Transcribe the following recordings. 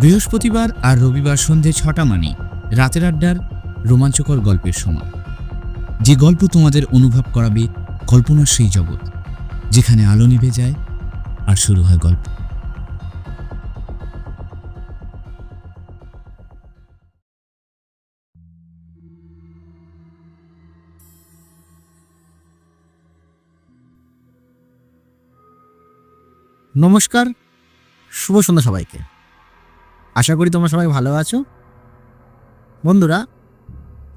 বৃহস্পতিবার আর রবিবার সন্ধে ৬টা মানে রাতের আড্ডার রোমাঞ্চকর গল্পের সময়। যে গল্প তোমাদের অনুভব করাবে কল্পনার সেই জগৎ, যেখানে আলো নিভে যায় আর শুরু হয় গল্প। নমস্কার, শুভ সন্ধ্যা সবাইকে। আশা করি তোমরা সবাই ভালো আছো। বন্ধুরা,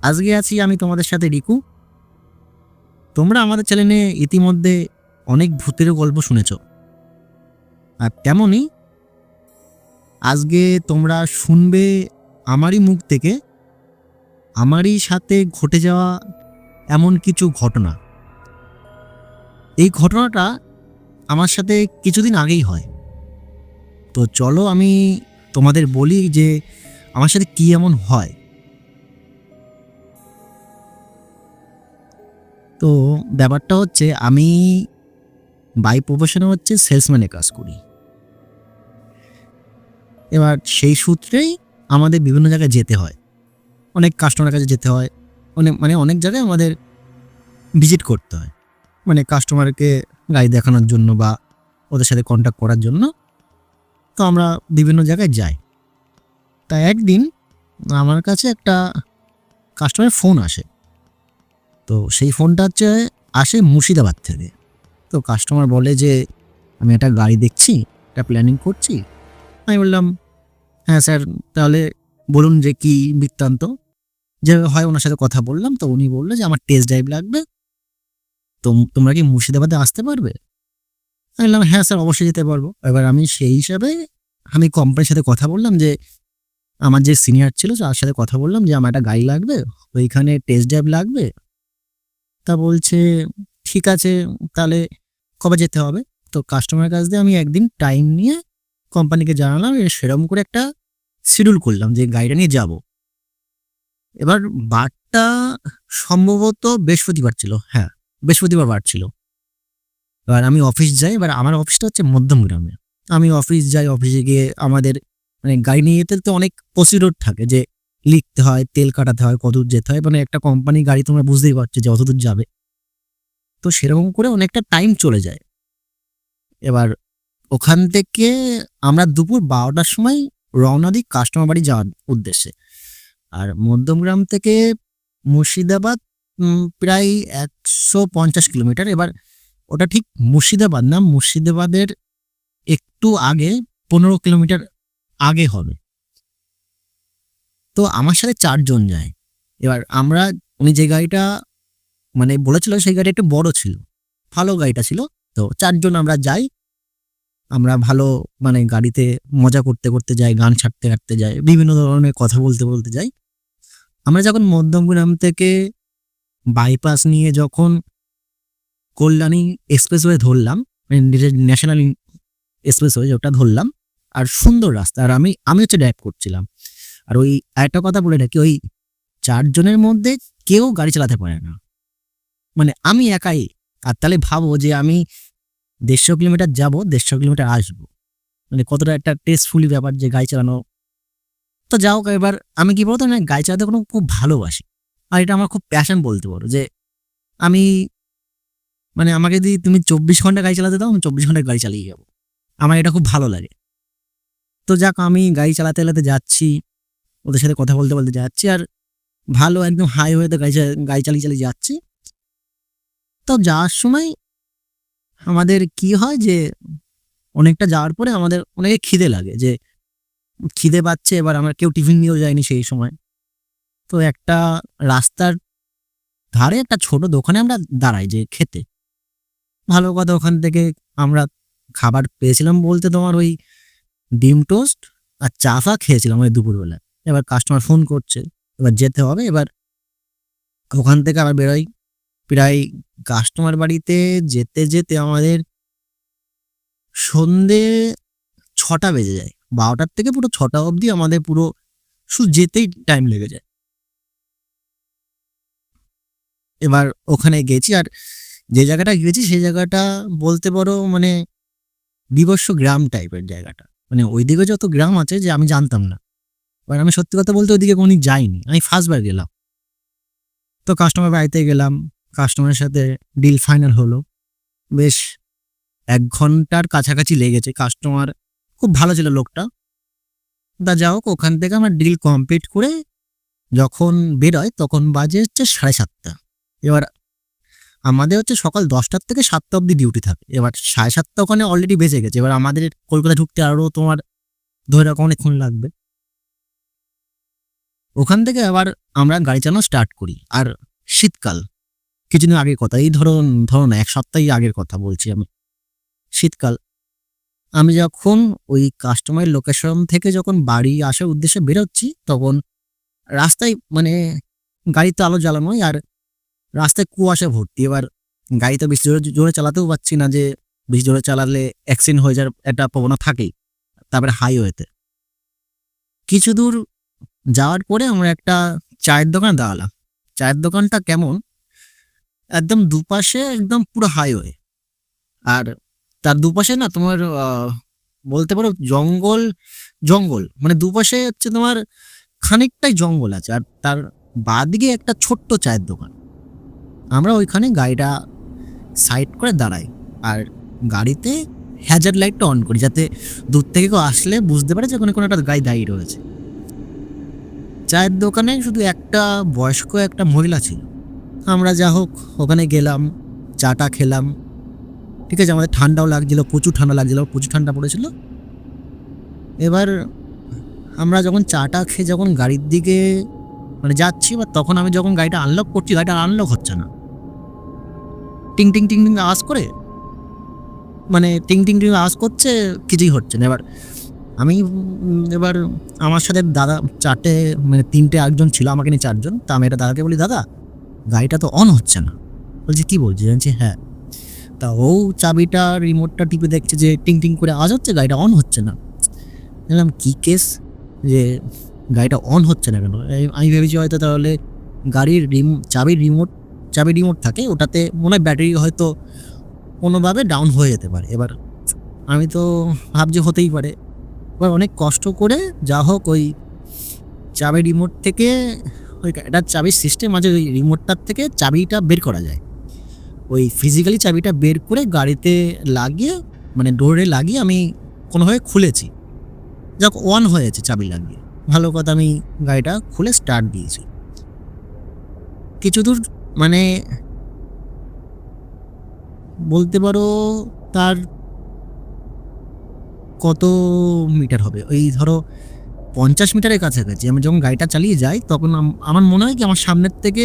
আজকে আছি আমি তোমাদের সাথে রিকু। তোমরা আমাদের চ্যানেলে ইতিমধ্যে অনেক ভূতের গল্প শুনেছ, আর তেমনই আজকে তোমরা শুনবে আমারই মুখ থেকে আমারই সাথে ঘটে যাওয়া এমন কিছু ঘটনা। এই ঘটনাটা আমার সাথে কিছুদিন আগেই হয়। তো চলো আমি তোমাদের বলি যে আমার সাথে কি এমন হয়। তো ব্যাপারটা হচ্ছে, আমি বাই প্রফেশনে সেলসম্যানের কাজ করি। এবার সেই সূত্রেই আমাদের বিভিন্ন জায়গায় যেতে হয়, অনেক কাস্টমারের কাছে যেতে হয়, অনেক জায়গায় আমাদের ভিজিট করতে হয়, কাস্টমারকে গাড়ি দেখানোর জন্য বা ওদের সাথে কন্ট্যাক্ট করার জন্য। তো আমরা বিভিন্ন জায়গায় যাই। তাই একদিন আমার কাছে একটা কাস্টমারের ফোন আসে। তো সেই ফোনটা আসে মুর্শিদাবাদ থেকে। তো কাস্টমার বলে যে আমি একটা গাড়ি দেখছি, একটা প্ল্যানিং করছি। আমি বললাম, হ্যাঁ স্যার, তাহলে বলুন যে কি বৃত্তান্ত। যে হয় ওনার সাথে কথা বললাম। তো উনি বললো যে আমার টেস্ট ড্রাইভ লাগবে, তো তোমরা কি মুর্শিদাবাদে আসতে পারবে? আমি বললাম, হ্যাঁ স্যার, অবশ্যই যেতে পারবো। এবার আমি সেই হিসাবে আমি কোম্পানির সাথে কথা বললাম, যে আমার যে সিনিয়র ছিল তার সাথে কথা বললাম যে আমার একটা গাড়ি লাগবে, ওইখানে টেস্ট ড্রাইভ লাগবে। তা বলছে ঠিক আছে, তাহলে কবে যেতে হবে? তো কাস্টমারের কাছ দিয়ে আমি একদিন টাইম নিয়ে কোম্পানিকে জানালাম, সেরকম করে একটা শিডিউল করলাম যে গাড়িটা নিয়ে যাব। এবার বারটা সম্ভবত বৃহস্পতিবার ছিল, হ্যাঁ বৃহস্পতিবার বার ছিল। এবার আমি অফিস যাই। এবার আমার অফিসটা মধ্যমগ্রামে। আমি অফিস যাই, অফিসে গিয়ে আমাদের গাড়ি নিয়ে যেতে তো অনেক প্রসিডিউর থাকে, যে লিখতে হয়, তেল কাটাতে হয়, কতদূর যেতে হয়, একটা কোম্পানি গাড়ি তোমরা বুঝতেই পারছো যে অতদূর যাবে। তো সেরকম করে অনেকটা টাইম চলে যায়। এবার ওখান থেকে আমরা দুপুর 12টার সময় রওনা দিই কাস্টমার বাড়ি যাওয়ার উদ্দেশ্যে। আর মধ্যমগ্রাম থেকে মুর্শিদাবাদ প্রায় 150 কিলোমিটার। এবার ওটা ঠিক মুর্শিদাবাদ না, মুর্শিদাবাদের একটু আগে 15 কিলোমিটার আগে হবে। তো আমার সাথে 4 জন যায়। এবার উনি যে গাড়িটা বলেছিল, সেই গাড়ি একটু বড় ছিল, ভালো গাড়িটা ছিল। তো 4 জন আমরা যাই। আমরা ভালো গাড়িতে মজা করতে করতে যাই, গান ছাড়তে ছাড়তে যাই, বিভিন্ন ধরনের কথা বলতে বলতে যাই। আমরা যখন মধ্যমগ্রাম থেকে বাইপাস নিয়ে যখন কল্যাণী এক্সপ্রেসওয়ে ধরলাম, ন্যাশনাল এক্সপ্রেসওয়ে ওটা ধরলাম, আর সুন্দর রাস্তা। আর আমি ড্রাইভ করছিলাম। আর ওই একটা কথা বলে রাখি, ওই 4 জনের মধ্যে কেউ গাড়ি চালাতে পারে না, আমি একাই। আর তাহলে ভাবো যে আমি 150 কিলোমিটার যাবো, 150 কিলোমিটার আসবো, কতটা একটা টেস্টফুলি ব্যাপার যে গাড়ি চালানো। তো যাও, এবার আমি কি বলতো, গাড়ি চালাতে খুব ভালোবাসি। আর এটা আমার খুব প্যাশন বলতে পারো, যে আমি আমাকে যদি তুমি 24 ঘন্টা গাড়ি চালাতে দাও, আমি 24 ঘন্টা গাড়ি চালিয়ে যাবো। আমার এটা খুব ভালো লাগে। তো যাক, আমি গাড়ি চালাতে চালাতে যাচ্ছি, ওদের সাথে কথা বলতে বলতে যাচ্ছি, আর ভালো একদম হাইওয়েতে গাড়ি চালিয়ে চালিয়ে যাচ্ছি। তো যাওয়ার সময় আমাদের কি হয়, যে অনেকটা যাওয়ার পরে আমাদের অনেকে খিদে লাগে, যে খিদে পাচ্ছে। এবার আমরা কেউ টিফিন নিয়েও যায়নি সেই সময়। তো একটা রাস্তার ধারে একটা ছোট দোকানে আমরা দাঁড়াই যে খেতে। ভালো কথা, ওখান থেকে আমরা খাবার পেয়েছিলাম বলতে তোমার ওই ডিম টোস্ট আর চা ফা খেয়েছিলাম ওই দুপুরবেলা। এবার কাস্টমার ফোন করছে, এবার যেতে হবে। এবার ওখান থেকে আবার বেরোই। প্রায় কাস্টমার বাড়িতে যেতে যেতে আমাদের সন্ধে 6টা বেজে যায়। 12টার থেকে পুরো 6টা অবধি আমাদের পুরো শুধু যেতেই টাইম লেগে যায়। এবার ওখানে গেছি, আর যে জায়গাটা গেছি সেই জায়গাটা বলতে পারো বিবস্ব গ্রাম টাইপের জায়গাটা। মানে ওইদিকে যত গ্রাম আছে যে আমি জানতাম না। এবার আমি সত্যি কথা বলতে ওইদিকে কোনোদিন যাইনি, আমি ফার্স্ট বার গেলাম। তো কাস্টমার বাড়িতে গেলাম, কাস্টমারের সাথে ডিল ফাইনাল হলো। বেশ ১ ঘন্টার কাছাকাছি লেগেছে। কাস্টমার খুব ভালো ছিল লোকটা। তা যা হোক, ওখান থেকে আমার ডিল কমপ্লিট করে যখন বেরোয় তখন বাজে হচ্ছে 7:30। এবার আমাদের হচ্ছে সকাল 10টার থেকে 7টা অবধি ডিউটি থাকে। এবার 7:30 ওখানে অলরেডি বেজে গেছে। এবার আমাদের কলকাতা ঢুকতে আরও তোমার ধরে রাখো অনেকক্ষণ লাগবে। ওখান থেকে আবার আমরা গাড়ি চালানো স্টার্ট করি। আর শীতকাল, কিছুদিন আগের কথা, এই ধরো না 1 সপ্তাহ আগের কথা বলছি আমি। শীতকাল, আমি যখন ওই কাস্টমারের লোকেশন থেকে যখন বাড়ি আসার উদ্দেশ্যে বেরোচ্ছি তখন রাস্তায় মানে গাড়ি তো আলো জ্বালানোই, আর রাস্তায় কুয়াশা ভর্তি। এবার গাড়ি তো বেশি জোরে চালাতেও পারছি না, যে বেশি জোরে চালালে অ্যাক্সিডেন্ট হয়ে যাওয়ার একটা প্রবণতা থাকেই। তারপরে হাইওয়েতে কিছু দূর যাওয়ার পরে আমরা একটা চায়ের দোকানে দাঁড়ালাম। চায়ের দোকানটা কেমন, একদম দুপাশে একদম পুরো হাইওয়ে, আর তার দুপাশে না তোমার বলতে পারো জঙ্গল, মানে দুপাশে হচ্ছে তোমার খানিকটাই জঙ্গল আছে, আর তার বাঁদিকে একটা ছোট্ট চায়ের দোকান। আমরা ওইখানে গাড়িটা সাইড করে দাঁড়াই, আর গাড়িতে হ্যাজার্ড লাইটটা অন করি, যাতে দূর থেকে কেউ আসলে বুঝতে পারে যে ওখানে কোনো একটা গাড়ি দাঁড়িয়ে রয়েছে। চায়ের দোকানে শুধু একটা বয়স্ক একটা মহিলা ছিল। আমরা যা হোক ওখানে গেলাম, চাটা খেলাম। ঠিক আছে, আমাদের ঠান্ডাও লাগছিল, প্রচুর ঠান্ডা লাগছিল, প্রচুর ঠান্ডা পড়েছিল। এবার আমরা যখন চাটা খেয়ে যখন গাড়ির দিকে মানে যাচ্ছি, বা তখন আমি যখন গাড়িটা আনলক করছি, গাড়িটা আনলক হচ্ছে না। টিং টিং টিং টিং আওয়াজ করে, মানে টিং টিং টিং আওয়াজ করছে, কিছুই হচ্ছে না। এবার আমার সাথে দাদা 4টে মানে 3টে একজন ছিল, আমাকে নিয়ে 4জন। তা আমি একটা দাদাকে বলি, দাদা গাড়িটা তো অন হচ্ছে না। বলছি কী বলছি, জানছি হ্যাঁ। তা ও চাবিটা রিমোটটা টিপে দেখছে যে টিং টিং করে আওয়াজ হচ্ছে, গাড়িটা অন হচ্ছে না। বললাম কী কেস, যে গাড়িটা অন হচ্ছে না কেন? আমি ভেবেছি হয়তো তাহলে গাড়ির চাবির রিমোট থাকে, ওটাতে মনে হয় ব্যাটারি হয়তো কোনোভাবে ডাউন হয়ে যেতে পারে। এবার আমি তো ভাবছি হতেই পারে। এবার অনেক কষ্ট করে যা হোক ওই চাবির রিমোট থেকে, ওই এটা চাবির সিস্টেম আছে, ওই রিমোটটার থেকে চাবিটা বের করা যায়। ওই ফিজিক্যালি চাবিটা বের করে গাড়িতে লাগিয়ে, মানে ডোরে লাগিয়ে আমি কোনোভাবে খুলেছি। যাক অন হয়েছে চাবি লাগিয়ে, ভালো কথা। আমি গাড়িটা খুলে স্টার্ট দিয়েছি। কিছু দূর মানে বলতে পারো তার কত মিটার হবে, ওই ধরো 50 মিটারের কাছাকাছি। আমি যখন গাড়িটা চালিয়ে যাই তখন আমার মনে হয় কি আমার সামনের থেকে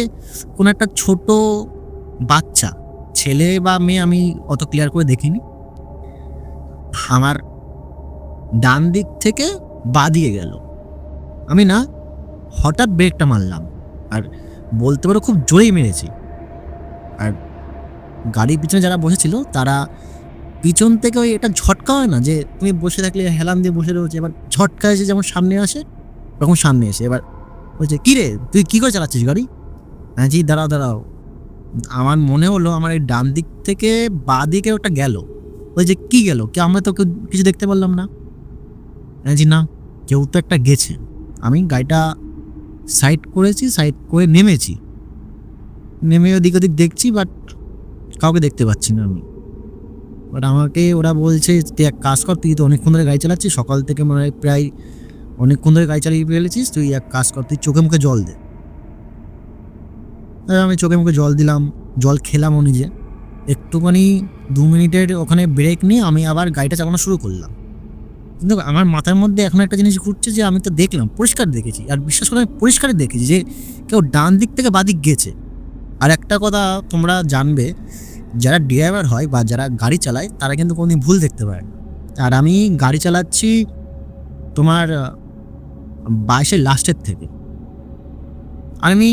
কোনো একটা ছোট বাচ্চা, ছেলে বা মেয়ে আমি অত ক্লিয়ার করে দেখিনি, আমার ডান দিক থেকে বাঁ দিকে গেল। আমি না হঠাৎ ব্রেকটা মারলাম, আর বলতে পারো খুব জোরেই মেরেছি। আর গাড়ির পিছনে যারা বসেছিল তারা পিছন থেকে ওই এটা ঝটকা হয় না, যে তুমি বসে থাকলে হেলান দিয়ে বসে রয়েছে, এবার ঝটকা এসে যেমন সামনে আসে তখন সামনে এসে এবার বলছে কী রে তুই কী করে চালাচ্ছিস গাড়ি? হ্যাঁ জি দাঁড়াও। আমার মনে হলো আমার এই ডান দিক থেকে বাঁ দিকে ওটা গেল। ওই যে কী গেল, কি আমরা তো কিছু দেখতে পারলাম না। হ্যাঁ জি না, কেউ তো একটা গেছে। আমি গাড়িটা সাইড করেছি, সাইড করে নেমে ওদিক দেখছি, বাট কাউকে দেখতে পাচ্ছি না আমি। বাট আমাকে ওরা বলছে তুই এক কাজ কর, তুই তো অনেকক্ষণ ধরে গাড়ি চালাচ্ছিস, সকাল থেকে মনে হয় প্রায় অনেকক্ষণ ধরে গাড়ি চালিয়ে ফেলেছিস, তুই এক কাজ কর, তুই চোখে মুখে জল দে। আমি চোখে মুখে জল দিলাম, জল খেলামও নিজে। একটুখানি 2 মিনিটের ওখানে ব্রেক নিয়ে আমি আবার গাড়িটা চালানো শুরু করলাম। কিন্তু আমার মাথার মধ্যে এখন একটা জিনিস ঘুরছে, যে আমি তো দেখলাম, পরিষ্কার দেখেছি, আর বিশ্বাস করে আমি পরিষ্কারই দেখেছি যে কেউ ডান দিক থেকে বাঁ দিক গেছে। আর একটা কথা তোমরা জানবে, যারা ড্রাইভার হয় বা যারা গাড়ি চালায় তারা কিন্তু কোনোদিন ভুল দেখতে পারে না। আর আমি গাড়ি চালাচ্ছি তোমার 22-এর লাস্টের থেকে। আর আমি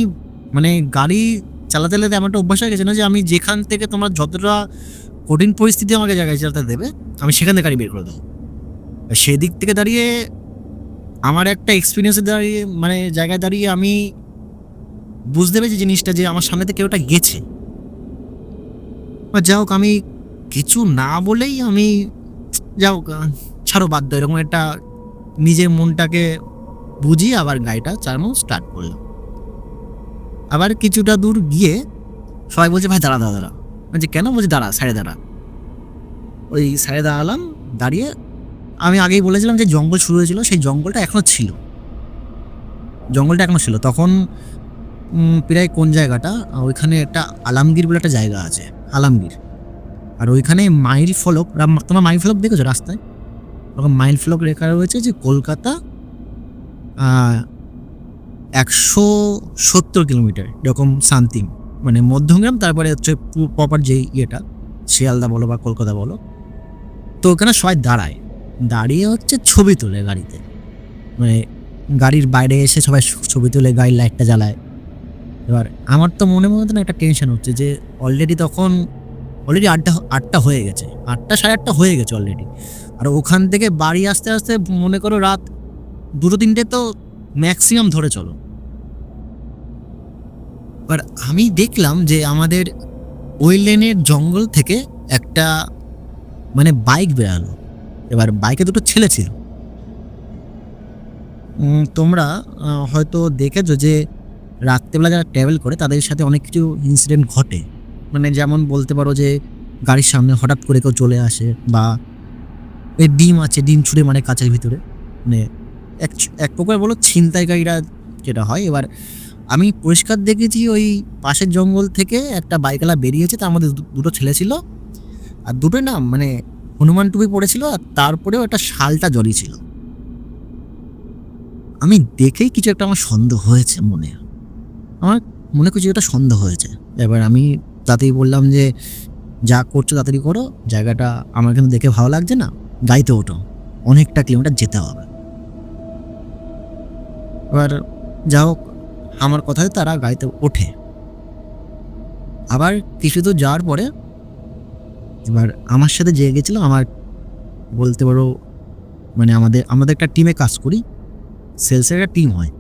মানে গাড়ি চালাতে এমন একটা অভ্যাস হয়ে গেছে না, যে আমি যেখান থেকে তোমার যতটা কঠিন পরিস্থিতি আমাকে জায়গায় চালাতে দেবে আমি সেখান থেকে গাড়ি বের করে দেবো। সেদিক থেকে দাঁড়িয়ে আমার একটা এক্সপিরিয়েন্সে দাঁড়িয়ে মানে জায়গায় দাঁড়িয়ে আমি বুঝতে পেরেছি জিনিসটা, যে আমার সামনে থেকে কেউটা গেছে। যা হোক, আমি কিছু না বলেই আমি যা হোক ছাড়ো বাধ্য, এরকম একটা নিজের মনটাকে বুঝিয়ে আবার গাড়িটা চালানো স্টার্ট করলাম। আবার কিছুটা দূর গিয়ে সবাই বলছে ভাই দাঁড়া দাঁড়া দাঁড়া, বলছে কেন? বলছে দাঁড়া, সাইডে দাঁড়া। ওই সাইডে দাঁড়ালাম, দাঁড়িয়ে আমি আগেই বলেছিলাম যে জঙ্গল শুরু হয়েছিল, সেই জঙ্গলটা এখনও ছিল, তখন প্রায় কোন জায়গাটা, ওইখানে একটা আলমগীর বলে একটা জায়গা আছে, আলমগীর। আর ওইখানে মাইল ফলক, তোমার মাইল ফলক দেখেছো রাস্তায়? ওরকম মাইল ফলক লেখা রয়েছে যে কলকাতা 170 কিলোমিটার এরকম সামথিং, মানে মধ্যমগ্রাম, তারপরে হচ্ছে প্রপার যে ইয়েটা শিয়ালদা বলো বা কলকাতা বলো। তো ওখানে সবাই দাঁড়িয়ে হচ্ছে ছবি তোলে গাড়িতে, মানে গাড়ির বাইরে এসে সবাই ছবি তুলে, গাড়ির লাইটটা জ্বালায়। এবার আমার তো মনে না একটা টেনশন হচ্ছে যে অলরেডি আটটা হয়ে গেছে, 8টা সাড়ে 8টা হয়ে গেছে অলরেডি। আর ওখান থেকে বাড়ি আসতে আসতে মনে করো রাত 2-3টে তো ম্যাক্সিমাম ধরে চলো। এবার আমি দেখলাম যে আমাদের ওই লেনের জঙ্গল থেকে একটা মানে বাইক বেরালো। এবার বাইকে দুটো ছেলে ছিল। তোমরা হয়তো দেখেছো যে রাত্রেবেলা যারা ট্রাভেল করে তাদের সাথে অনেক কিছু ইনসিডেন্ট ঘটে, মানে যেমন বলতে পারো যে গাড়ির সামনে হঠাৎ করে কেউ চলে আসে, বা এই ডিম ছুঁড়ে মানে কাঁচের ভিতরে, মানে এক প্রকার বলো ছিনতাইকারীরা যেটা হয়। এবার আমি পরিষ্কার দেখেছি ওই পাশের জঙ্গল থেকে একটা বাইকওয়ালা বেরিয়েছে, তার মধ্যে দুটো ছেলে ছিল, আর দুটো না মানে হনুমান টুপি পড়েছিল, আর তারপরেও একটা শালটা জড়িয়ে ছিল। আমি দেখেই কিছু একটা আমার সন্দেহ হয়েছে, আমার মনে কিছু একটা সন্দেহ হয়েছে। এবার আমি তাতেই বললাম যে যা করছো তাড়াতাড়ি করো, জায়গাটা আমার কিন্তু দেখে ভালো লাগছে না, গাড়িতে ওঠো, অনেকটা কিলোমিটার যেতে হবে। এবার যা হোক, আমার কথায় তারা গাড়িতে ওঠে। আবার কিছু দূর যাওয়ার পরে এবার আমার সাথে যে গেছিলো, আমার বলতে পারো মানে আমাদের একটা টিমে কাজ করি, সেলসের একটা টিম হয়,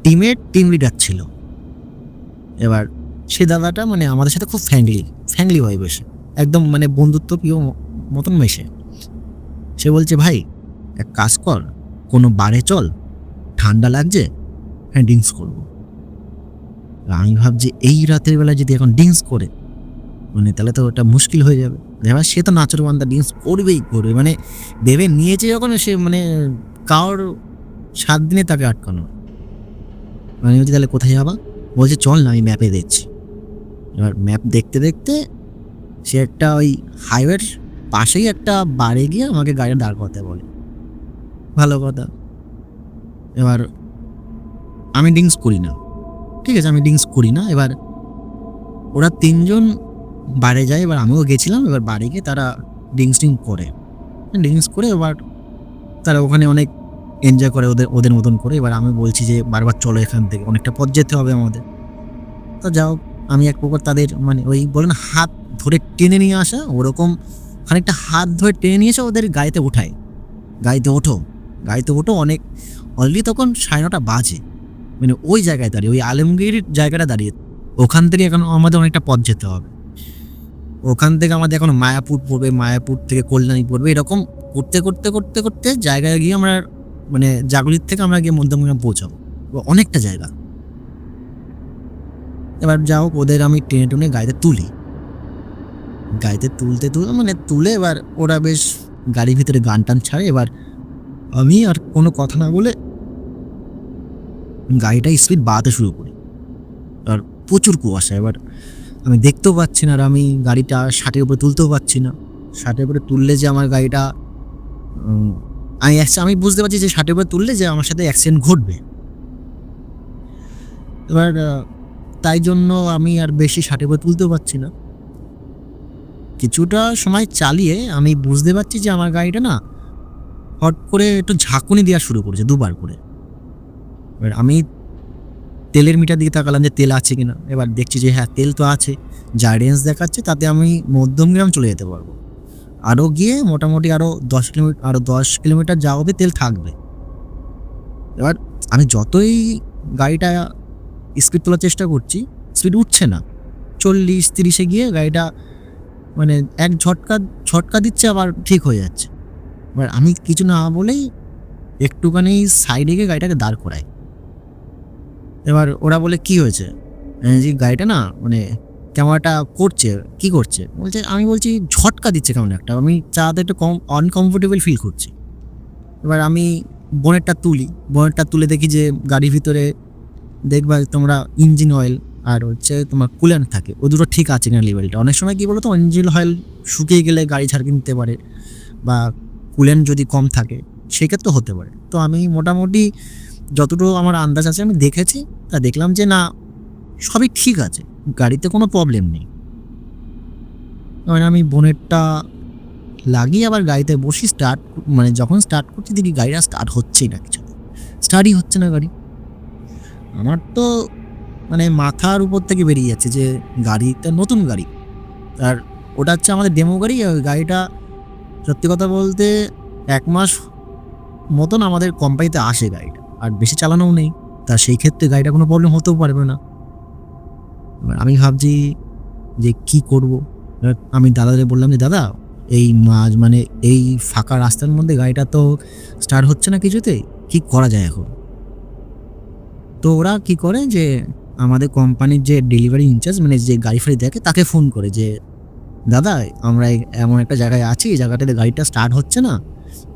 টিমের টিম লিডার ছিল। এবার সে দাদাটা মানে আমাদের সাথে খুব ফ্র্যাঙ্কলি হয়, বসে একদম মানে বন্ধুত্ব প্রিয় মতন মেশে। সে বলছে ভাই এক কাজ কর, কোনো বারে চল, ঠান্ডা লাগছে, হ্যাঁ ড্রিঙ্কস করবো। আমি ভাবছি এই রাতের বেলা যদি এখন ড্রিঙ্কস করে মানে তাহলে তো ওটা মুশকিল হয়ে যাবে। এবার সে তো নাচর বান্দা, ড্রিঙ্কস করবেই করবে, মানে ভেবে নিয়েছে যখন, সে মানে কারোর 7 দিনে তাকে আটকানো। মানে বলছি তাহলে কোথায় যাবা? বলছে চল না আমি ম্যাপে দেখছি। এবার ম্যাপ দেখতে দেখতে সে একটা ওই হাইওয়ের পাশেই একটা বারে গিয়ে আমাকে গাড়ি দাঁড় করতে বলে। ভালো কথা। এবার আমি ড্রিঙ্কস করি না, ঠিক আছে, আমি ড্রিঙ্কস করি না। এবার ওরা 3জন বারে যায়, এবার আমিও গেছিলাম। এবার বাড়ি গিয়ে তারা ড্রিঙ্কস করে এবার তারা ওখানে অনেক এনজয় করে ওদের মতন করে। এবার আমি বলছি যে বারবার চলো এখান থেকে, অনেকটা পথ যেতে হবে আমাদের। তো যাও, আমি এক প্রকার তাদের মানে ওই বলেন হাত ধরে টেনে নিয়ে আসা, ওরকম খানিকটা হাত ধরে টেনে নিয়ে এসে ওদের গাড়িতে ওঠায়, গাড়িতে ওঠো। অনেক অলরেডি তখন 9:30 বাজে, মানে ওই জায়গায় দাঁড়িয়ে, ওই আলমগীর জায়গাটা দাঁড়িয়ে। ওখান থেকে এখন আমাদের অনেকটা পথ যেতে হবে, ওখান থেকে আমাদের এখন মায়াপুর পড়বে, মায়াপুর থেকে কল্যাণী পড়বে, এরকম করতে জায়গায় গিয়ে আমরা মানে জাগলির থেকে আমরা গিয়ে মধ্যমগ্রাম পৌঁছাবো, অনেকটা জায়গা। এবার যাও, ওদের আমি টেনে গাড়িতে তুলে এবার ওরা বেশ গাড়ির ভিতরে গান টান ছাড়ে। এবার আমি আর কোনো কথা না বলে গাড়িটা স্পিড বাড়াতে শুরু করি। আর প্রচুর কুয়াশা, এবার আমি দেখতেও পাচ্ছি না, আর আমি গাড়িটা 60-এর উপরে তুলতেও পারছি না। 60-এর উপরে তুললে যে আমার গাড়িটা আমি বুঝতে পারছি যে 60-এর উপরে তুললে যে আমার সাথে অ্যাক্সিডেন্ট ঘটবে। এবার তাই জন্য আমি আর বেশি 60-এর উপরে তুলতেও পারছি না। কিছুটা সময় চালিয়ে আমি বুঝতে পারছি যে আমার গাড়িটা না হট করে একটু ঝাঁকুনি দেওয়া শুরু করেছে 2বার করে। এবার আমি তেলের মিটার দিকে তাকালাম যে তেল আছে কিনা। এবার দেখছি যে হ্যাঁ তেল তো আছে, যা রেঞ্জ দেখাচ্ছে তাতে আমি মধ্যমগ্রাম চলে যেতে পারবো। আরও গিয়ে মোটামুটি আরও 10 কিলোমিটার যাওয়া অবধি তেল থাকবে। এবার আমি যতই গাড়িটা স্পিড তোলার চেষ্টা করছি, স্পিড উঠছে না। 40-30-এ গিয়ে গাড়িটা মানে এক ঝটকা দিচ্ছে, আবার ঠিক হয়ে যাচ্ছে। এবার আমি কিছু না বলেই একটুখানি সাইডে গিয়ে গাড়িটাকে দাঁড় করাই। এবার ওরা বলে কি হয়েছে, যে গাড়িটা না মানে কেমন একটা করছে, কি করছে বলছে। আমি বলছি ঝটকা দিচ্ছে কেমন একটা, আমি চালাতে একটু আনকমফোর্টেবল ফিল করছি। এবার আমি বোনেটটা তুলে দেখি যে গাড়ির ভিতরে দেখবা তোমরা ইঞ্জিন অয়েল আর হচ্ছে তোমার কুল্যান্ট থাকে, ও দুটো ঠিক আছে কিনা লেভেলটা। অনেক সময় কী বলো তো, ইঞ্জিন অয়েল শুকিয়ে গেলে গাড়ি ঝাড়কি নিতে পারে, বা কুল্যান্ট যদি কম থাকে সেক্ষেত্রে হতে পারে। তো আমি মোটামুটি যতটুকু আমার আন্দাজ আছে আমি দেখেছি, তা দেখলাম যে না, সবই ঠিক আছে, গাড়িতে কোনো প্রবলেম নেই। এবার আমি বোনেটটা লাগিয়ে আবার গাড়িতে বসি, যখন স্টার্ট করছি দেখি গাড়িটা স্টার্ট হচ্ছেই না, কিছু স্টার্টই হচ্ছে না গাড়ি। আমার তো মানে মাথার উপর থেকে বেরিয়ে যাচ্ছে যে গাড়িটা নতুন গাড়ি, আর ওটা হচ্ছে আমাদের ডেমো গাড়ি। ওই গাড়িটা সত্যি কথা বলতে 1 মাস মতন আমাদের কোম্পানিতে আসে গাড়িটা, আর বেশি চালানোও নেই, তা সেই ক্ষেত্রে গাড়িটা কোনো প্রবলেম হতেও পারবে না। এবার আমি ভাবছি যে কি করব। আমি দাদাকে বললাম যে দাদা, এই মানে এই ফাঁকা রাস্তার মধ্যে গাড়িটা তো স্টার্ট হচ্ছে না কিছুতেই, কি করা যায় এখন। তো ওরা কি করে যে আমাদের কোম্পানির যে ডেলিভারি ইনচার্জ, মানে যে গাড়ি ফাড়ি দেখে, তাকে ফোন করে যে দাদা আমরা এমন একটা জায়গায় আছি, এই জায়গাটাতে গাড়িটা স্টার্ট হচ্ছে না,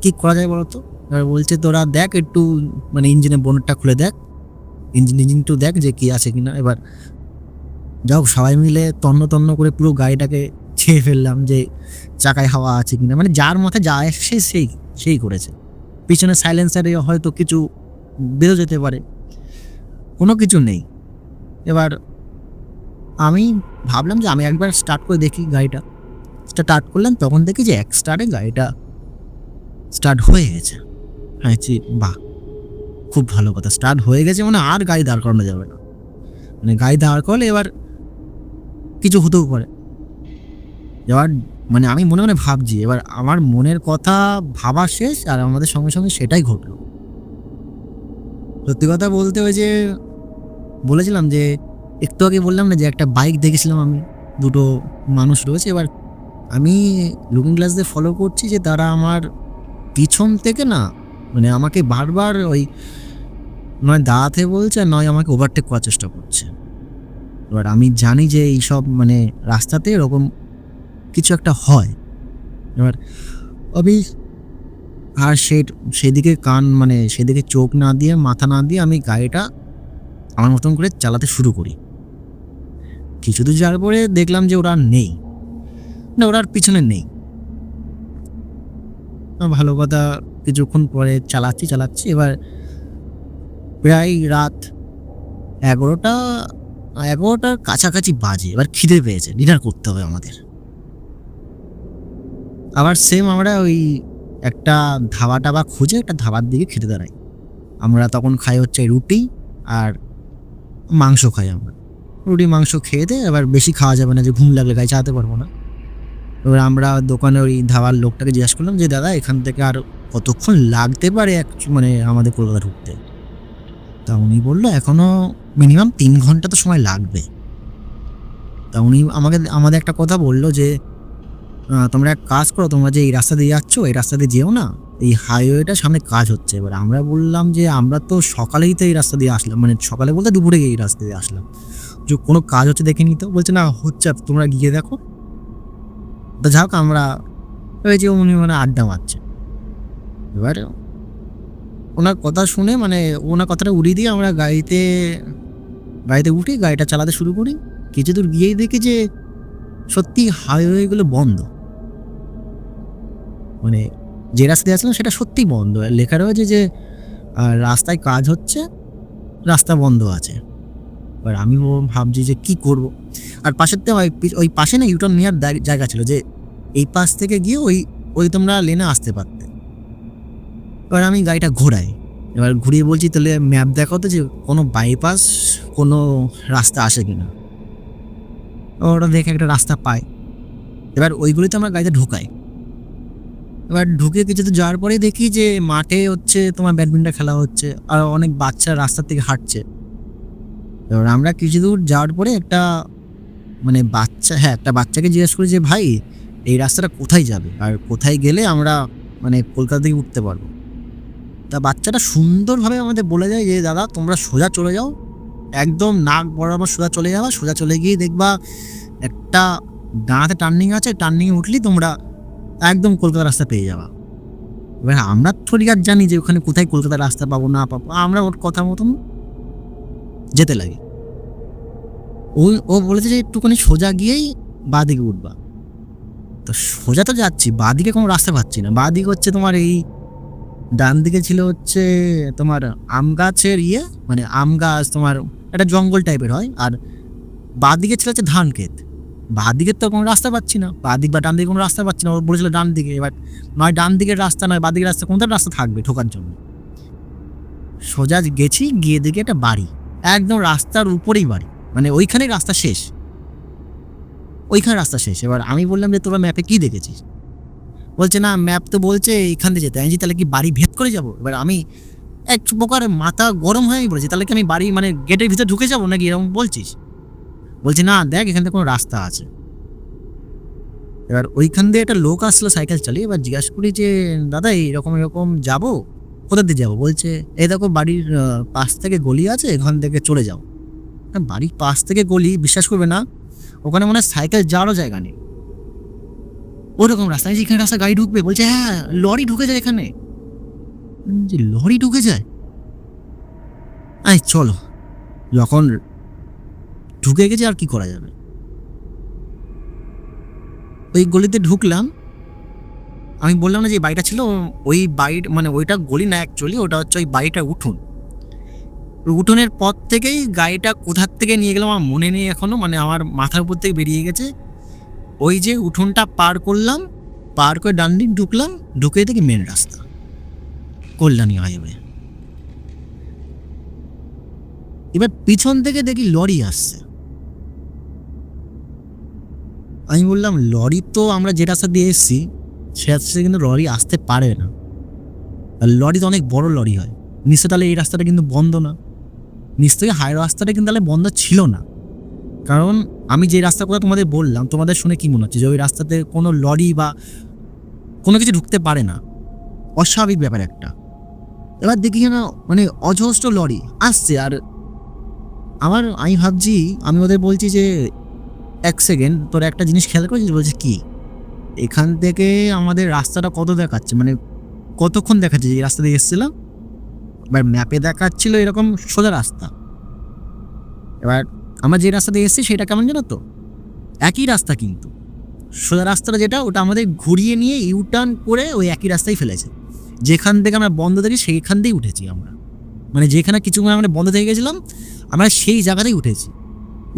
কি করা যায় বলো তো। এবার বলছে তোরা দেখ একটু, মানে ইঞ্জিনের বোনেটটা খুলে দেখ, ইঞ্জিনটা দেখ যে কি আছে কিনা। এবার যাও সবাই মিলে তন্ন করে পুরো গাড়িটাকে ছেয়ে ফেললাম যে চাকায় হাওয়া আছে কিনা, মানে যার মাথায় যা এসে সেই করেছে। পিছনে সাইলেন্সারে হয়তো কিছু বেরো যেতে পারে, কোনো কিছু নেই। এবার আমি ভাবলাম যে আমি একবার স্টার্ট করে দেখি গাড়িটা। স্টার্ট করলাম, তখন দেখি যে এক স্টার্টে গাড়িটা স্টার্ট হয়ে গেছে। হ্যাঁ, বাহ, খুব ভালো কথা, স্টার্ট হয়ে গেছে মানে আর গাড়ি দাঁড় করানো যাবে না। মানে গাড়ি দাঁড় করলে এবার কিছু হতেও পারে। এবার মানে আমি মনে মনে ভাবছি, এবার আমার মনের কথা ভাবা শেষ, আর আমাদের সঙ্গে সঙ্গে সেটাই ঘটলো। সত্যি কথা বলতে ওই যে বলেছিলাম যে একটু আগে বললাম না যে একটা বাইক দেখেছিলাম আমি, দুটো মানুষ রয়েছে। এবার আমি লুকিং গ্লাস দিয়ে ফলো করছি যে তারা আমার পিছন থেকে না, মানে আমাকে বারবার ওই নয় দাঁড়াতে বলছে, নয় আমাকে ওভারটেক করার চেষ্টা করছে। এবার আমি জানি যে এইসব মানে রাস্তাতে এরকম কিছু একটা হয়। এবার আমি আর সেদিকে মানে সেদিকে চোখ না দিয়ে, মাথা না দিয়ে আমি গাড়িটা আমার মতন করে চালাতে শুরু করি। কিছু দূর যাওয়ার পরে দেখলাম যে ওরা নেই, না ওরা আর পিছনে নেই। ভালো কথা, কিছুক্ষণ পরে চালাচ্ছি। এবার প্রায় রাত 11টার কাছাকাছি বাজে। এবার খিদে পেয়েছে, ডিনার করতে হবে আমাদের। আবার সেম আমরা ওই একটা ধাবা খুঁজে একটা ধাবার দিকে খেতে দাঁড়াই। আমরা তখন খাই হচ্ছে রুটি আর মাংস খাই। আমরা রুটি মাংস খেয়ে দিয়ে এবার বেশি খাওয়া যাবে না, যে ঘুম লাগলে গাড়ি চালাতে পারবো না। এবার আমরা দোকানে ওই ধাবার লোকটাকে জিজ্ঞাসা করলাম যে দাদা এখান থেকে আর কতক্ষণ লাগতে পারে মানে আমাদের কলকাতা ঢুকতে। তা উনি বললো এখনও মিনিমাম 3 ঘন্টা তো সময় লাগবে। তা উনি আমাদের একটা কথা বললো যে তোমরা এক কাজ করো, তোমরা যে এই রাস্তা দিয়ে যাচ্ছ এই রাস্তা দিয়ে যেও না, এই হাইওয়েটার সামনে কাজ হচ্ছে। এবার আমরা বললাম যে আমরা তো সকালেই তো এই রাস্তা দিয়ে আসলাম, মানে সকালে বলতে দুপুরে এই রাস্তা দিয়ে আসলাম, যে কোনো কাজ হচ্ছে দেখে নিতে। বলছে না হচ্ছে, তোমরা গিয়ে দেখো। তো যাক আমরা ওই যে উনি মানে আড্ডা মারছে। এবার ওনার কথা শুনে মানে ওনার কথাটা উড়িয়ে দিয়ে আমরা গাড়িতে উঠি, গাড়িটা চালাতে শুরু করি। কিছু দূর গিয়েই দেখি যে সত্যি হাইওয়েগুলো বন্ধ, মানে যে রাস্তা দিয়ে আসলাম সেটা সত্যিই বন্ধ। লেখা রয়েছে যে রাস্তায় কাজ হচ্ছে, রাস্তা বন্ধ আছে। এবার আমি ভাবছি যে কি করব। আর পাশের থেকে ওই পাশে না ইউটার্ন নেওয়ার জায়গা ছিল, যে এই পাশ থেকে গিয়ে ওই তোমরা লেনে আসতে পারতে। এবার আমি গাড়িটা ঘোরাই, এবার ঘুরিয়ে বলছি তাহলে ম্যাপ দেখো তো যে কোনো বাইপাস কোনো রাস্তা আসে কিনা। ওরা দেখে একটা রাস্তা পায়। এবার ওইগুলিতে আমরা গাড়িতে ঢোকাই। এবার ঢুকে কিছু তো যাওয়ার পরেই দেখি যে মাঠে হচ্ছে তোমার ব্যাডমিন্টন খেলা হচ্ছে, আর অনেক বাচ্চা রাস্তার থেকে হাঁটছে। এবার আমরা কিছু দূর যাওয়ার পরে একটা বাচ্চাকে জিজ্ঞেস করি যে ভাই এই রাস্তাটা কোথায় যাবে, আর কোথায় গেলে আমরা মানে কলকাতা থেকে উঠতে পারবো। তা বাচ্চাটা সুন্দরভাবে আমাদের বলে যায় যে দাদা তোমরা সোজা চলে যাও, একদম নাক বরাবর সোজা চলে যাওয়া, সোজা চলে গিয়ে দেখবা একটা ডানাতে টার্নিং আছে, টার্নিংয়ে উঠলেই তোমরা একদম কলকাতার রাস্তা পেয়ে যাবা। এবার আমরা থোড়ি আর জানি যে ওখানে কোথায় কলকাতার রাস্তা পাবো না পাবো, আমরা ওর কথা মতন যেতে লাগি। ও বলেছে যে একটুখানি সোজা গিয়েই বাঁ দিকে উঠবা। তো সোজা তো যাচ্ছি, বাঁ দিকে কোনো রাস্তা পাচ্ছি না। বাঁ দিকে হচ্ছে তোমার এই ডান দিকে ছিল হচ্ছে তোমার আম গাছের মানে আম গাছ, তোমার একটা জঙ্গল টাইপের হয়, আর বাঁ দিকে ছিল হচ্ছে ধান ক্ষেত। বাঁ দিকের তো কোনো রাস্তা পাচ্ছি না, বাঁ দিক বা ডান দিকে কোনো রাস্তা পাচ্ছি না। ও বলেছিল ডান দিকে, এবার নয় ডান দিকের রাস্তা নয় বাঁ দিকের রাস্তা, কোনটা রাস্তা থাকবে ঢোকার জন্য? সোজা গেছি, গিয়ে দেখি একটা বাড়ি, একদম রাস্তার উপরেই বাড়ি, মানে ওইখানেই রাস্তা শেষ, ওইখানে রাস্তা শেষ। এবার আমি বললাম যে তোরা ম্যাপে কি দেখেছিস? বলছে না ম্যাপ তো বলছে এইখান থেকে যেতে। আমি তাহলে কি বাড়ি ভেদ করে যাব? এবার আমি এক প্রকার মাথা গরম হয়ে বলেছি তাহলে কি আমি বাড়ি মানে গেটের ভিতরে ঢুকে যাবো নাকি, এরকম বলছিস? বলছে না দেখ এখান থেকে কোনো রাস্তা আছে। এবার ওইখান দিয়ে একটা লোক আসলো সাইকেল চালিয়ে। এবার জিজ্ঞাসা করি যে দাদা এরকম এরকম যাবো, কোথা দিয়ে যাবো? বলছে এই দেখো বাড়ির পাশ থেকে গলি আছে, এখান থেকে চলে যাও। বাড়ির পাশ থেকে গলি, বিশ্বাস করবে না ওখানে মনে হয় সাইকেল যাওয়ারও জায়গা নেই, ওরকম রাস্তা। এখানে রাস্তা গাড়ি ঢুকবে? বলছে হ্যাঁ লরি ঢুকে যায় এখানে। যে লরি ঢুকে যায়? আই চলো, যখন ঢুকে গেছে আর কি করা যাবে। ওই গলিতে ঢুকলাম। আমি বললাম না যে বাড়িটা ছিল, ওই বাড়ির মানে ওইটা গলি না অ্যাকচুয়ালি, ওটা হচ্ছে ওই বাড়িটার উঠোন। উঠোনের পর থেকেই গাড়িটা কোথার থেকে নিয়ে গেলাম আমার মনে নেই এখনো, মানে আমার মাথার উপর থেকে বেরিয়ে গেছে। ওই যে উঠোনটা পার করলাম, পার করে ডান দিক ঢুকলাম, ঢুকে দেখি মেন রাস্তা, কল্যাণী হাইওয়ে। এবার পিছন থেকে দেখি লরি আসছে। আমি বললাম লরি তো আমরা যে রাস্তা দিয়ে এসেছি সে রাস্তা কিন্তু লরি আসতে পারে না, আর লরি তো অনেক বড় লরি হয়, নিশ্চয় তাহলে এই রাস্তাটা কিন্তু বন্ধ না, নিশ্চয়ই হাই রাস্তাটা কিন্তু তাহলে বন্ধ ছিল না। কারণ আমি যে রাস্তার কথা তোমাদের বললাম, তোমাদের শুনে কি মনে হচ্ছে যে ওই রাস্তাতে কোনো লরি বা কোনো কিছু ঢুকতে পারে না? অস্বাভাবিক ব্যাপার একটা। এবার দেখি যেন মানে অজস্র লরি আসছে, আর আমি ভাবছি, আমি ওদের বলছি যে এক সেকেন্ড তোর একটা জিনিস খেয়াল করেছিস? বলছে কি? এখান থেকে আমাদের রাস্তাটা কত দেখাচ্ছে, মানে কতক্ষণ দেখাচ্ছে যে রাস্তা দিয়ে এসেছিলাম। এবার ম্যাপে দেখাচ্ছিল এরকম সোজা রাস্তা, এবার আমরা যে রাস্তা দিয়ে এসেছি সেটা কেমন জানো তো, একই রাস্তা কিন্তু সোজা রাস্তাটা যেটা ওটা আমাদের ঘুরিয়ে নিয়ে ইউটার্ন করে ওই একই রাস্তায় ফেলেছে। যেখান থেকে আমরা বন্ধ দেখি সেইখান দিয়েই উঠেছি আমরা, মানে যেখানে কিছুক্ষণ আমরা বন্ধ থেকে গেছিলাম আমরা সেই জায়গাতেই উঠেছি,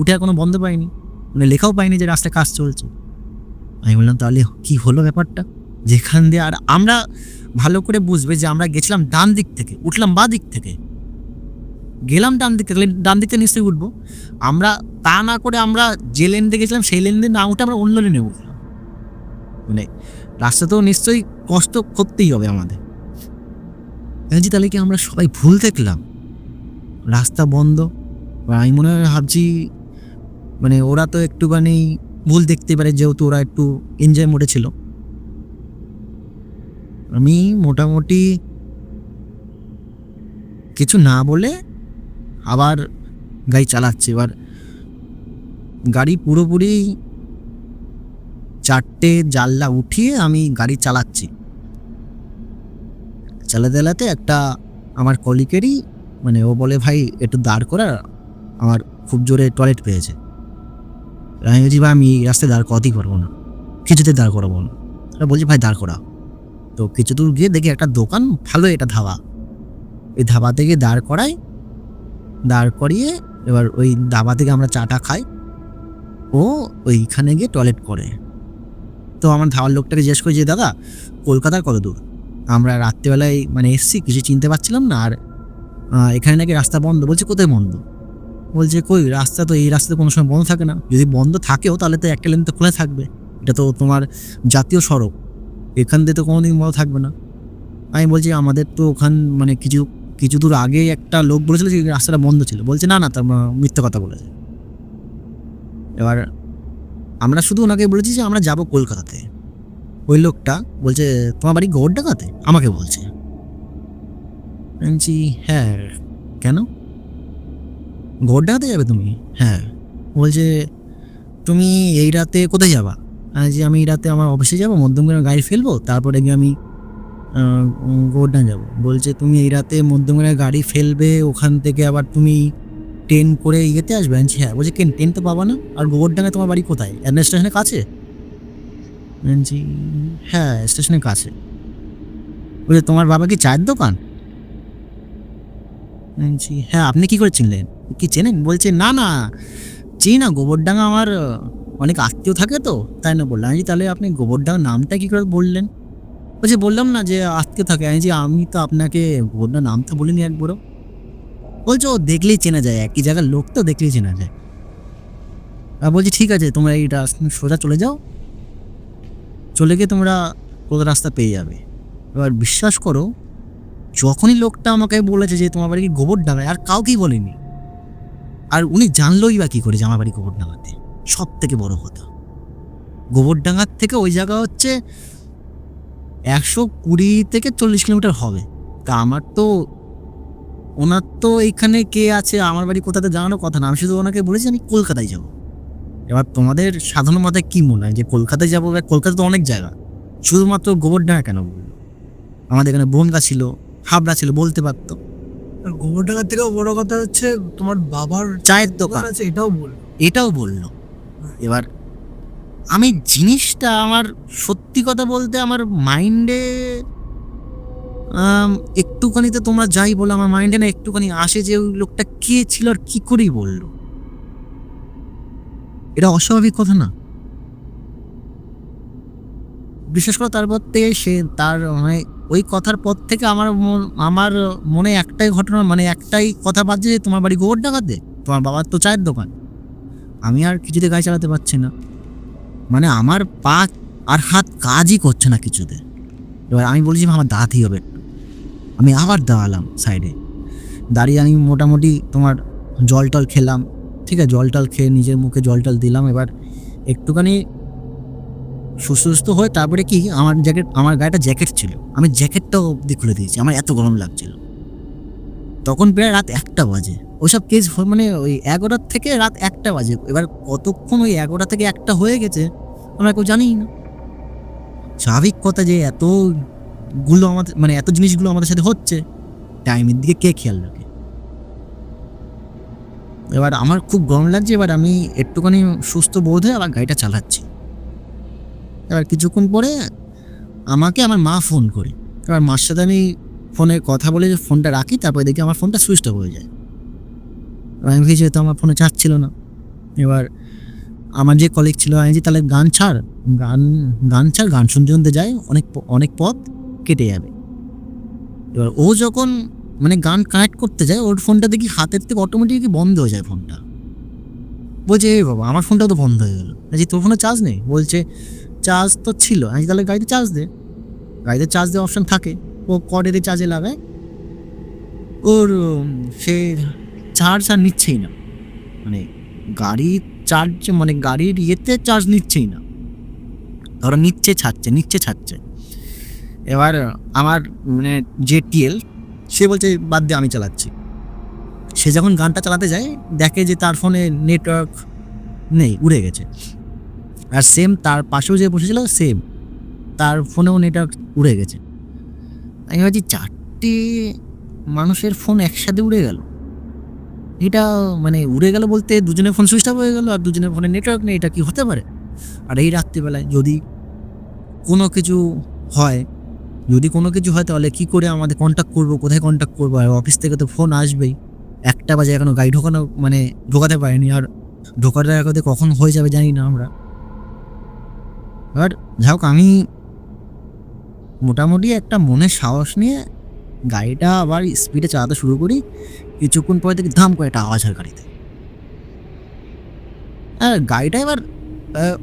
উঠে আর কোনো বন্ধ পাইনি, মানে লেখাও পাইনি যে রাস্তায় কাজ চলছে। আমি বললাম তাহলে কি হলো ব্যাপারটা, যেখান দিয়ে আর আমরা ভালো করে বুঝবে যে আমরা গেছিলাম ডান দিক থেকে, উঠলাম বাঁ দিক থেকে, গেলাম ডান দিক থেকে, ডান দিক থেকে নিশ্চয়ই উঠবো। আমরা তা না করে আমরা যে লেন দিয়ে গেছিলাম সেই লেন দিয়ে না উঠে আমরা অন্য লেনে উঠলাম, মানে রাস্তা তো নিশ্চয়ই কষ্ট করতেই হবে আমাদের। তাহলে কি আমরা সবাই ভুল দেখলাম? রাস্তা বন্ধ। আমি মনে হয় ভাবছি মানে ওরা তো একটুখানি ভুল দেখতে পারে, যেহেতু ওরা একটু এনজয় মোডে ছিল। আমি মোটামুটি কিছু না বলে আবার গাড়ি চালাচ্ছি। এবার গাড়ি পুরোপুরি চারটে জানলা উঠিয়ে আমি গাড়ি চালাচ্ছি। চালাতে চালাতে একটা আমার কলিগেরই মানে ও বলে ভাই একটু দাঁড় করা, আমার খুব জোরে টয়লেট পেয়েছে। আমি বলছি ভাই আমি এই রাস্তায় দাঁড় করাতেই পারবো না, কিছুতে দাঁড় করাবো না। বলছি ভাই দাঁড় করা। তো কিছু দূর গিয়ে দেখি একটা দোকান, ভালো এটা ধাবা, ওই ধাবা থেকে দাঁড় করিয়ে এবার ওই ধাবা থেকে আমরা চাটা খাই, ও ওইখানে গিয়ে টয়লেট করে। তো আমার ধাবার লোকটাকে জিজ্ঞেস করি যে দাদা কলকাতার কত দূর? আমরা রাত্রিবেলায় মানে এসছি, কিছু চিনতে পারছিলাম না, আর এখানে নাকি রাস্তা বন্ধ। বলছে কোথায় বন্ধ? বলছে কই রাস্তা তো এই রাস্তাতে কোনো সময় বন্ধ থাকে না, যদি বন্ধ থাকেও তাহলে তো একটা লেন তো খোলা থাকবে, এটা তো তোমার জাতীয় সড়ক, এখান দিয়ে তো কোনোদিন বন্ধ থাকবে না। আমি বলছি আমাদের তো ওখান মানে কিছু দূর আগে একটা লোক বলেছিল যে রাস্তাটা বন্ধ ছিল। বলছে না তার মিথ্যে কথা বলেছে। এবার আমরা শুধু ওনাকে বলেছি যে আমরা যাব কলকাতাতে। ওই লোকটা বলছে তোমার বাড়ি গোবরডাঙ্গাতে, আমাকে বলছে। আমি বলছি হ্যাঁ, কেন? গোবরডাঙ্গাতে যাবে তুমি? হ্যাঁ। বলছে তুমি এই রাতে কোথায় যাবা? আমি এই রাতে আমার অফিসে যাবো, মধ্যমগ্রামে গাড়ি ফেলবো, তারপরে গিয়ে আমি গোবরডাঙ্গা যাবো। বলছে তুমি এই রাতে মধ্যমগ্রামে গাড়ি ফেলবে, ওখান থেকে আবার তুমি ট্রেন করে ইয়েতে আসবে? আমি বলছি হ্যাঁ। বলছে কেন, ট্রেন তো পাবা না, আর গোবরডাঙ্গায় তোমার বাড়ি কোথায়, স্টেশনের কাছে? আমি বলছি হ্যাঁ, স্টেশনের কাছে। বলছে তোমার বাবা কি চায়ের দোকান? আমি বলছি হ্যাঁ। আপনি কি করে চিনলেন, কি চেনেন? বলছে না না, চিনি না, গোবরডাঙ্গা আমার অনেক আত্মীয় থাকে তো, তাই না বললাম। আমি বলছি, তাহলে আপনি গোবরডাঙ্গা নামটা কি করে বললেন? বলছে বললাম না যে আত্মীয় থাকে। আমি বলছি আমি তো আপনাকে গোবরডাঙ্গা নামটা বলিনি একবারও। বলছে ও দেখলেই চেনা যায়, একই জায়গার লোক তো, দেখলেই চেনা যায়। আর বলছি ঠিক আছে, তোমরা এই সোজা চলে যাও, চলে গিয়ে তোমরা কলকাতা রাস্তা পেয়ে যাবে। এবার বিশ্বাস করো, যখনই লোকটা আমাকে বলেছে যে তোমার বাড়ি কি গোবরডাঙ্গায়, আর কাউকেই বলেনি। আর উনি জানলোই বা কী করে যে আমার বাড়ি গোবরডাঙ্গাতে? সব থেকে বড় কথা, গোবরডাঙ্গার থেকে ওই জায়গা হচ্ছে 120 থেকে 40 কিলোমিটার হবে। তা আমার তো, ওনার তো এইখানে কে আছে, আমার বাড়ি কোথাতে জানানোর কথা না। আমি শুধু ওনাকে বলেছি আমি কলকাতায় যাব। এবার তোমাদের সাধারণ মাথায় কী মনে হয় যে কলকাতায় যাবো? কলকাতা তো অনেক জায়গা, শুধুমাত্র গোবরডাঙ্গা কেন বললো? আমাদের এখানে বনগা ছিল, হাবড়া ছিল, বলতে পারতো। আর গোবরডাঙ্গার থেকেও বড় কথা হচ্ছে তোমার বাবার চায়ের দোকান আছে, এটাও বললো। এবার আমি জিনিসটা, আমার সত্যি কথা বলতে আমার মাইন্ডে একটুখানি, তো তোমরা যাই বলো, আমার মাইন্ডে না একটুখানি আসে যে ওই লোকটা কে ছিল আর কি করেই বললো। এটা অস্বাভাবিক কথা না? বিশেষ করে তারপর থেকে তার মানে ওই কথার পর থেকে আমার মনে একটাই ঘটনা, মানে একটাই কথা বাজছে যে তোমার বাড়ি গোবরডাঙ্গাতে, তোমার বাবার তো চায়ের দোকান। আমি আর কিছুতে গাড়ি চালাতে পারছি না, মানে আমার পা আর হাত কাজই করছে না কিছুতে। এবার আমি বলছি আমার দাঁড়াতেই হবে একটু। আমি আবার দাঁড়ালাম সাইডে, দাঁড়িয়ে আমি মোটামুটি তোমার জল টল খেলাম, ঠিক আছে, জল টল খেয়ে নিজের মুখে জল টল দিলাম। এবার একটুখানি সুস্থ হয়ে তারপরে কি, আমার গায়ে একটা জ্যাকেট ছিল, আমি জ্যাকেটটাও অবধি খুলে দিয়েছি, আমার এত গরম লাগছিল। তখন প্রায় রাত 1টা বাজে। ওইসব কেস মানে ওই 11টা থেকে রাত 1টা বাজে। এবার কতক্ষণ ওই 11টা থেকে 1টা হয়ে গেছে আমরা কেউ জানিই না। স্বাভাবিক কথা যে এতগুলো আমাদের, মানে এত জিনিসগুলো আমাদের সাথে হচ্ছে, টাইমের দিকে কে খেয়াল রাখে? এবার আমার খুব গরম লাগছে, এবার আমি একটুখানি সুস্থ বোধ হয়ে আবার গাড়িটা চালাচ্ছি। এবার কিছুক্ষণ পরে আমাকে আমার মা ফোন করে, এবার মার সাথে আমি ফোনে কথা বলে যে ফোনটা রাখি, তারপরে দেখি আমার ফোনটা সুইচ অফ হয়ে যায়। আমি ভেবেছি হয়তো আমার ফোনে চার্জ ছিল না। এবার আমার যে কলিগ ছিল, আমি যে তাহলে গান ছাড়, গান শুনতে শুনতে যাই, অনেক পথ কেটে যাবে। এবার ও যখন মানে গান কানেক্ট করতে যায়, ওর ফোনটা দেখি হাতের থেকে অটোমেটিকলি বন্ধ হয়ে যায় ফোনটা। বলছে এই বাবা, আমার ফোনটাও তো বন্ধ হয়ে গেল। যে তোর ফোনে চার্জ নেই? বলছে চার্জ তো ছিল। আমি তাহলে গাড়িতে চার্জ দে, গাড়িতে চার্জ দেওয়ার অপশান থাকে, ও কর্ডের চার্জে লাগায়, ওর সে চার্জ আর নিচ্ছেই না, মানে গাড়ির চার্জ, মানে গাড়ির ইয়েতে চার্জ নিচ্ছেই না। ধরো নিচ্ছে ছাড়ছে। এবার আমার মানে যে টিএল, সে বলছে বাদ দিয়ে আমি চালাচ্ছি। সে যখন গানটা চালাতে যায় দেখে যে তার ফোনে নেটওয়ার্ক নেই, উড়ে গেছে। আর সেম তার পাশেও যে বসেছিল, সেম তার ফোনেও নেটওয়ার্ক উড়ে গেছে। আমি ভাবছি 4টে মানুষের ফোন একসাথে উড়ে গেল। এটা মানে উড়ে গেল বলতে দুজনের ফোন সুইচ অফ হয়ে গেল আর দুজনের ফোনে নেটওয়ার্ক নেই, এটা কি হতে পারে? আর এই রাত্রিবেলায় যদি কোনো কিছু হয়, তাহলে কি করে আমাদের কন্ট্যাক্ট করবো, কোথায় কন্ট্যাক্ট করবো? আর অফিস থেকে তো ফোন আসবেই। 1টা বাজে, এখনো গাড়ি ঢোকাতে পারিনি, আর ঢোকাতে কখন হয়ে যাবে জানি না আমরা। আর যাই হোক, আমি মোটামুটি একটা মনের সাহস নিয়ে গাড়িটা আবার স্পিডে চালাতে শুরু করি। কিছুক্ষণ পরে থেকে ধাম করে একটা আওয়াজ হয় গাড়িতে। আর গাড়িটা এবার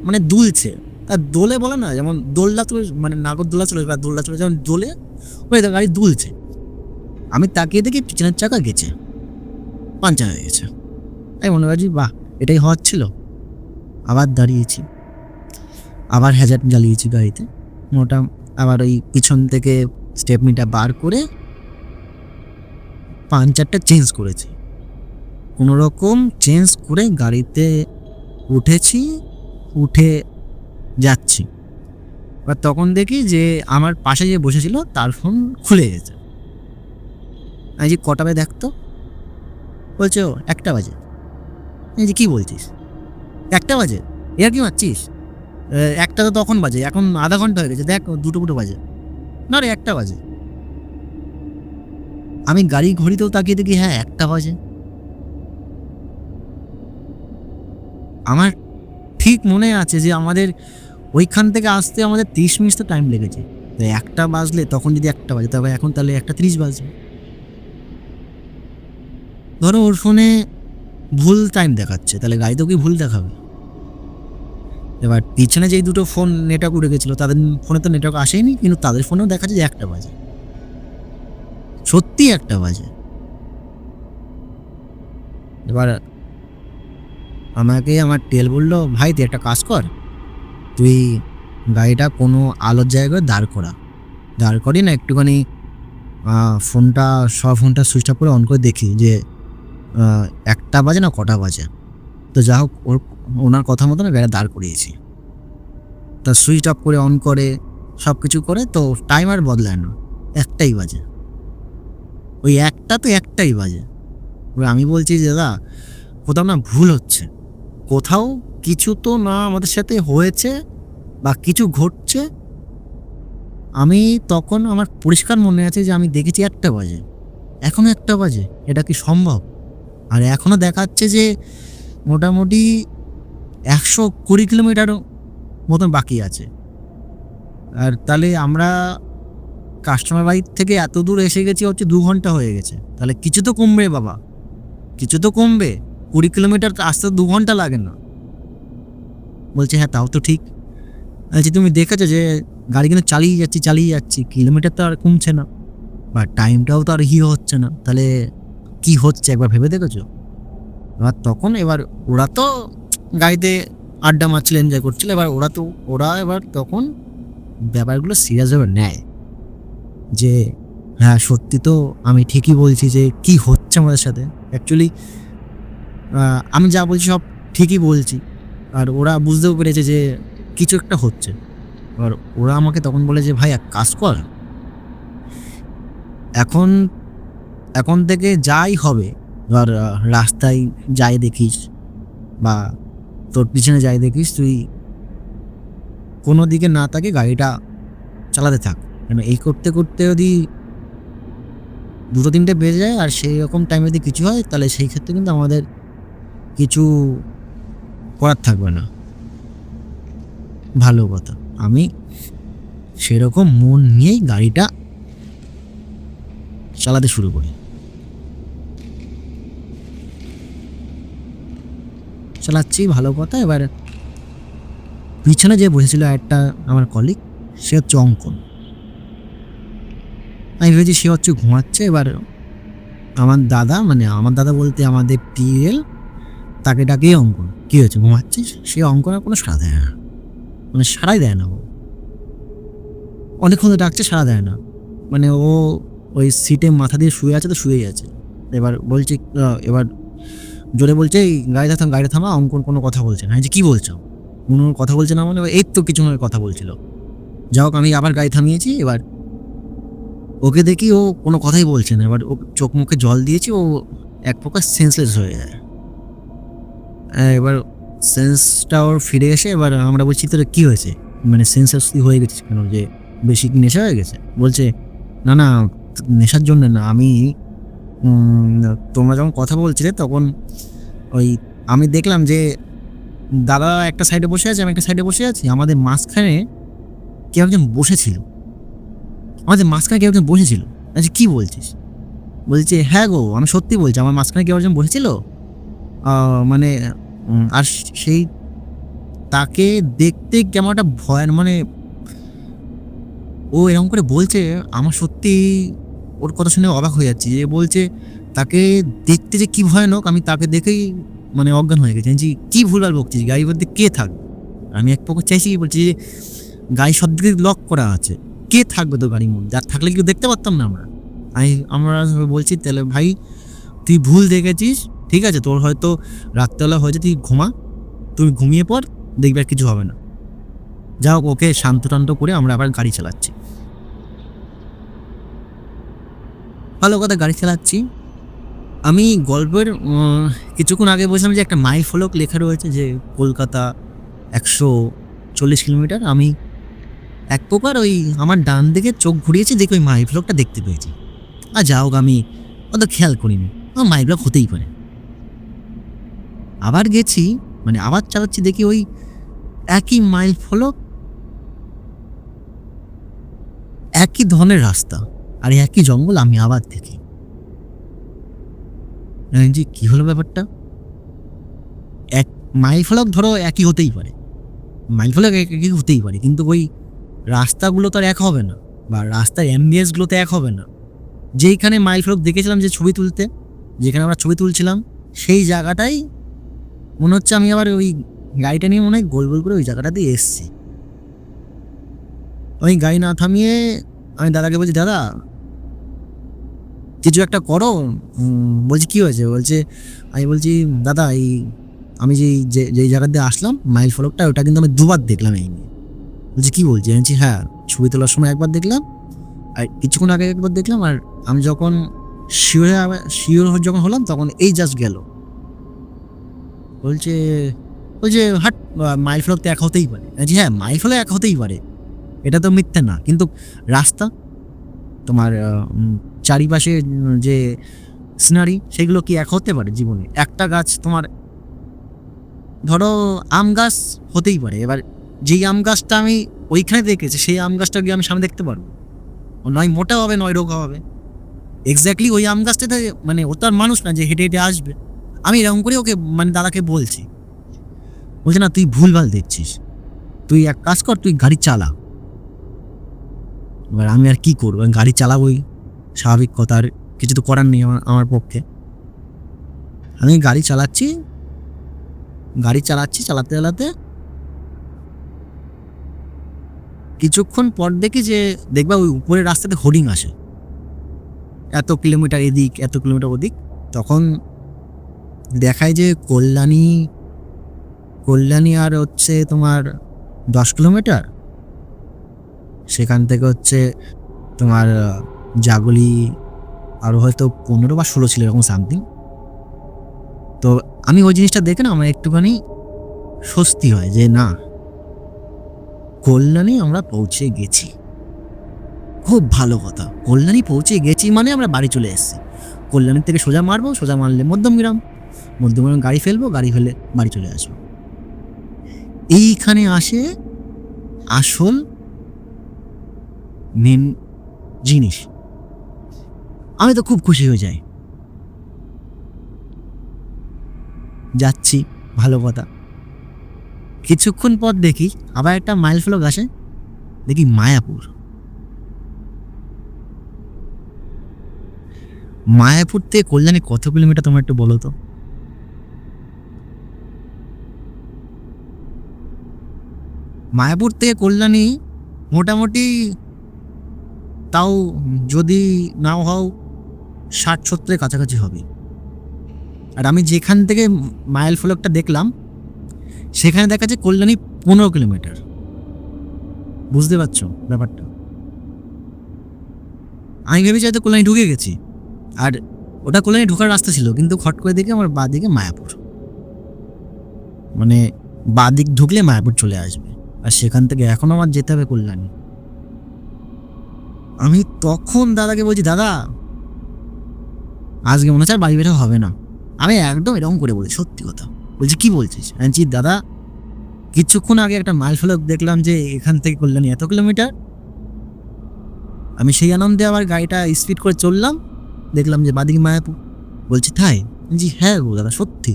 মানে দুলছে, আর দোলে বলে না, যেমন দোলনা চলে, মানে নাগরদোলা চলে বা দোলনা চলে, যেমন দোলে ওই গাড়ি দুলছে। আমি তাকিয়ে দেখি পিছনের চাকা গেছে, পাঞ্চার হয়ে গেছে। তাই মনে করছি বাহ, এটাই হওয়ার ছিল। আবার দাঁড়িয়েছি, আবার হ্যাজার্ড জ্বালিয়েছি গাড়িতে, ওটা আবার ওই পিছন থেকে স্টেপনিটা বার করে পাঞ্চারটা চেঞ্জ করেছি, কোনো রকম চেঞ্জ করে গাড়িতে উঠেছি, উঠে যাচ্ছি। এবার তখন দেখি যে আমার পাশে যে বসেছিল তার ফোন খুলে গেছে। আমি যে কটা বাজে দেখতো, বলছে ও 1টা বাজে। এই যে কী বলছিস 1টা বাজে, এর কি মারছিস? 1টা তো তখন বাজে, এখন আধা ঘন্টা হয়ে গেছে, দেখ 2টো বাজে। না রে 1টা বাজে। আমি গাড়ি ঘড়িতেও তাকিয়ে দেখি হ্যাঁ 1টা বাজে। আমার ঠিক মনে আছে যে আমাদের ওইখান থেকে আসতে আমাদের 30 মিনিট তো টাইম লেগেছে। তো 1টা বাজলে তখন যদি 1টা বাজে, তবে এখন তাহলে 1:30 বাজবে। ধরো ওর ফোনে ভুল টাইম দেখাচ্ছে, তাহলে গাড়িতেও কি ভুল দেখাবে? এবার পিছনে যেই দুটো ফোন নেটওয়ার্ক উঠে গেছিলো তাদের ফোনে তো নেটওয়ার্ক আসেনি, কিন্তু তাদের ফোনেও দেখাচ্ছে যে 1টা বাজে, সত্যি 1টা বাজে। এবার আমাকে আমার টেল বললো, ভাই তুই একটা কাজ কর, তুই গাড়িটা কোনো আলোর জায়গায় দাঁড় করি না, একটুখানি ফোনটা ফোনটা সুইচ অফ করে অন করে দেখি যে 1টা বাজে না কটা বাজে। তো যা হোক ওনার কথা মতো না গাড়ি দাঁড় করিয়েছি। তা সুইচ অফ করে অন করে সব কিছু করে তো টাইম আর বদলায় না, 1টাই বাজে। ওই 1টা তো 1টাই বাজে। আমি বলছি যে দাদা কোথাও না ভুল হচ্ছে, কোথাও কিছু তো না আমাদের সাথে হয়েছে বা কিছু ঘটছে। আমি তখন আমার পরিষ্কার মনে আছে যে আমি দেখেছি 1টা বাজে, এখনও 1টা বাজে, এটা কি সম্ভব? আর এখনও দেখাচ্ছে যে মোটামুটি 120 কিলোমিটার মতন বাকি আছে। আর তাহলে আমরা কাস্টমার বাড়ি থেকে এত দূর এসে গেছি হচ্ছে 2 ঘন্টা হয়ে গেছে, তাহলে কিছু তো কমবে বাবা, কিছু তো কমবে। 20 কিলোমিটার আসতে 2 ঘন্টা লাগে না। বলছে হ্যাঁ তাও তো ঠিক। বলছি তুমি দেখেছো যে গাড়ি কিন্তু চালিয়ে যাচ্ছি, কিলোমিটার তো আর কমছে না বা টাইমটাও তো আর হচ্ছে না, তাহলে কি হচ্ছে একবার ভেবে দেখেছো? এবার তখন ওরা তো গাড়িতে আড্ডা মারছিল, এনজয় করছিল, ওরা এবার তখন ব্যাপারগুলো সিরিয়াসভাবে নেয় যে হ্যাঁ সত্যি তো আমি ঠিকই বলছি যে কি হচ্ছে আমাদের সাথে। অ্যাকচুয়ালি আমি যা বলছি সব ঠিকই বলছি, আর ওরা বুঝতেও পেরেছে যে কিছু একটা হচ্ছে। আর ওরা আমাকে তখন বলে যে ভাই এক কাজ কর, এখন থেকে যাই হবে, ধর রাস্তায় যাই দেখিস বা তোর পিছনে যাই দেখিস, তুই কোনো দিকে না তাকে গাড়িটা চালাতে থাক, কেন এই করতে করতে যদি 2-3টে বেজে যায় আর সেই রকম টাইমে যদি কিছু হয়, তাহলে সেই ক্ষেত্রে কিন্তু আমাদের কিছু করার থাকবে না। ভালো কথা। আমি সেরকম মন নিয়েই গাড়িটা চালাতে শুরু করি। চালাচ্ছি ভালো কথা। এবার পিছনে যে বসেছিল একটা আমার কলিগ, সে হচ্ছে অঙ্কন। আমি ভেবেছি সে হচ্ছে ঘুমাচ্ছে। এবার আমার দাদা বলতে আমাদের টিএল, তাকে ডাকিয়ে অঙ্কন কী হয়েছে ঘুমাচ্ছিস? সে অঙ্কন আর কোনো সাড়া দেয় না, সাড়াই দেয় না। ও অনেকক্ষণ ডাকছে, সাড়া দেয় না। ও ওই সিটে মাথা দিয়ে শুয়ে আছে, তো শুয়েই আছে। এবার বলছি, এবার জোরে বলছে এই গাড়িটা থামা। অঙ্কন কোনো কথা বলছে না। যে কী বলছো? কোনো কথা বলছে না, এই তো কিছু কথা বলছিল। যা হোক আমি আবার গাড়ি থামিয়েছি। এবার ওকে দেখি ও কোনো কথাই বলছে না। এবার ও চোখ মুখে জল দিয়েছি, ও এক প্রকার সেন্সলেস হয়ে যায়। এবার সেন্সটা ওর ফিরে এসে এবার আমরা বলছি তোর কী হয়েছে, সেন্সলেস হয়ে গেছিস কেন, যে বেশি কি নেশা হয়ে গেছে? বলছে না নেশার জন্য না, আমি তোমরা যখন কথা বলছিলে তখন আমি দেখলাম যে দাদা একটা সাইডে বসে আছে, আমি একটা সাইডে বসে আছি, আমাদের মাঝখানে কেউ একজন বসেছিল। আচ্ছা কী বলছিস? বলছে হ্যাঁ গো আমি সত্যি বলছি, আমার মাঝখানে কেউ একজন বসেছিল। আর সেই তাকে দেখতে কেমন একটা ভয়, ও এরকম করে বলছে। আমার সত্যি ওর কথা শুনে অবাক হয়ে যাচ্ছি। যে বলছে তাকে দেখতে যে কী ভয়ানক, আমি তাকে দেখেই অজ্ঞান হয়ে গেছি। যে কী ভুলভাল বকছিস, গাড়ির মধ্যে কে থাকবে? আমি এক পক্ষ চাইছি, বলছি যে গাড়ি সব দিকে লক করা আছে, কে থাকবে তো গাড়ির মধ্যে? আর থাকলে কেউ দেখতে পারতাম না আমরা বলছি তাহলে ভাই তুই ভুল দেখেছিস, ঠিক আছে, তোর হয়তো রাত্রেবেলা হয়েছে, তুই ঘুমা, তুমি ঘুমিয়ে পড়, দেখবে আর কিছু হবে না। যাও, ওকে শান্ত টান্ত করে আমরা আবার গাড়ি চালাচ্ছি। ভালো কথা, গাড়ি চালাচ্ছি। আমি গল্পের কিছুক্ষণ আগে বলছিলাম যে একটা মাইল ফলক লেখা রয়েছে যে কলকাতা 140 কিলোমিটার। আমি এক প্রকার ওই আমার ডান দিকে চোখ ঘুরিয়েছি, দেখি ওই মাইল ফলকটা দেখতে পেয়েছি। আর যা হোক, আমি অত খেয়াল করিনি, আমার মাইল ফলক হতেই পারে। আবার গেছি, মানে আবার চালাচ্ছি, দেখি ওই একই মাইল ফলক, একই ধরনের রাস্তা আর একই জঙ্গল। আমি আবার দেখি যে কি হলো ব্যাপারটা। এক মাইল ফলক ধরো একই হতেই পারে, মাইল ফলক একই হতেই পারে, কিন্তু ওই রাস্তাগুলো তো আর এক হবে না, বা রাস্তার অ্যাম্বিয়েন্সগুলো তো এক হবে না। যেইখানে মাইল ফলক দেখেছিলাম যে ছবি তুলতে, যেখানে আমরা ছবি তুলছিলাম, সেই জায়গাটাই মনে হচ্ছে আমি আবার ওই গাড়িটা নিয়ে মনে হয় গোল গোল করে ওই জায়গাটাতেই এসছি। ওই গাড়ি না থামিয়ে আমি দাদাকে বলছি, দাদা কিছু একটা করো। বলছি কী হয়েছে? বলছে, আমি বলছি দাদা এই আমি যেই জায়গা দিয়ে আসলাম মাইল ফলকটা, ওটা কিন্তু আমি দুবার দেখলাম এই নিয়ে। বলছি কী বলছি? আমি বলছি হ্যাঁ, ছবি তোলার সময় একবার দেখলাম, আর কিছুক্ষণ আগে একবার দেখলাম, আর আমি যখন শিওর যখন হলাম তখন এই জাস্ট গেল। বলছে হাট, মাইল ফলক তো এক হতেই পারে। বলছি হ্যাঁ, মাইল ফলক এক হতেই পারে, এটা তো মিথ্যে না, কিন্তু রাস্তা, তোমার চারিপাশে যে সিনারি, সেগুলো কি এক হতে পারে জীবনে? একটা গাছ, তোমার ধরো আম গাছ হতেই পারে, এবার যেই আম গাছটা আমি ওইখানে দেখেছি সেই আম গাছটা গিয়ে আমি সামনে দেখতে পারবো? নয় মোটা হবে, নয় রোগা হবে। এক্স্যাক্টলি ওই আম গাছটাতে, মানে ও তো আর মানুষ না যে হেঁটে হেঁটে আসবে। আমি এরকম করে ওকে, মানে দাদাকে বলছি, বলছে না তুই ভুলভাল দেখছিস, তুই এক কাজ কর, তুই গাড়ি চালা। এবার আমি আর কি করবো, গাড়ি চালাবোই, স্বাভাবিক কথা, আর কিছু তো করার নেই আমার পক্ষে। আমি গাড়ি চালাচ্ছি, চালাতে চালাতে কিছুক্ষণ পর দেখি যে, দেখবা ওই উপরের রাস্তাতে হোর্ডিং আসে, এত কিলোমিটার এদিক, এত কিলোমিটার ওদিক। তখন দেখায় যে কল্যাণী আর হচ্ছে তোমার 10 কিলোমিটার, সেখান থেকে হচ্ছে তোমার জাগলি আরও হয়তো 15 বা 16 ছিল, এরকম সামথিং। তো আমি ওই জিনিসটা দেখে না আমার একটুখানি স্বস্তি হয় যে না, কল্যাণী আমরা পৌঁছে গেছি। খুব ভালো কথা, কল্যাণী পৌঁছে গেছি মানে আমরা বাড়ি চলে এসেছি। কল্যাণীর থেকে সোজা মারলে মধ্যমগ্রাম গাড়ি ফেলবো, গাড়ি ফেলে বাড়ি চলে আসবো। এইখানে আসে আসল মেন জিনিস। আমি তো খুব খুশি হয়ে যাই, যাচ্ছি, ভালো কথা। কিছুক্ষণ পর দেখি আবার একটা মাইল ফলক আসে, দেখি মায়াপুর থেকে কল্যাণী কত কিলোমিটার তোমরা একটু বলো তো? মায়াপুর থেকে কল্যাণী মোটামুটি তাও যদি নাও হও 60-70 কাছাকাছি হবে। আর আমি যেখান থেকে মাইল ফলকটা দেখলাম সেখানে দেখা যাচ্ছে কল্যাণী 15 কিলোমিটার। বুঝতে পারছো ব্যাপারটা? আমি ভেবেছি হয়তো কল্যাণী ঢুকে গেছি, আর ওটা কল্যাণী ঢোকার রাস্তা ছিল, কিন্তু খট করে দেখে আমার বাঁ দিকে মায়াপুর, মানে বাঁ দিক ঢুকলে মায়াপুর চলে আসবে, আর সেখান থেকে এখন আমার যেতে হবে কল্যাণী। আমি তখন দাদাকে বলছি, দাদা আজকে মনে হচ্ছে আর বাড়ি বেরো হবে না। আমি একদম এরকম করে বলি, সত্যি কথা বলছি। কি বলছিস? আমি দাদা কিছুক্ষণ আগে একটা মাইল ফলক দেখলাম যে এখান থেকে কল্যাণী এত কিলোমিটার। আমি সেই আনন্দে আবার গাড়িটা স্পিড করে চললাম, দেখলাম যে বাদিকে মায়াপুর। বলছি তাই? জি হ্যাঁ গো দাদা, সত্যি।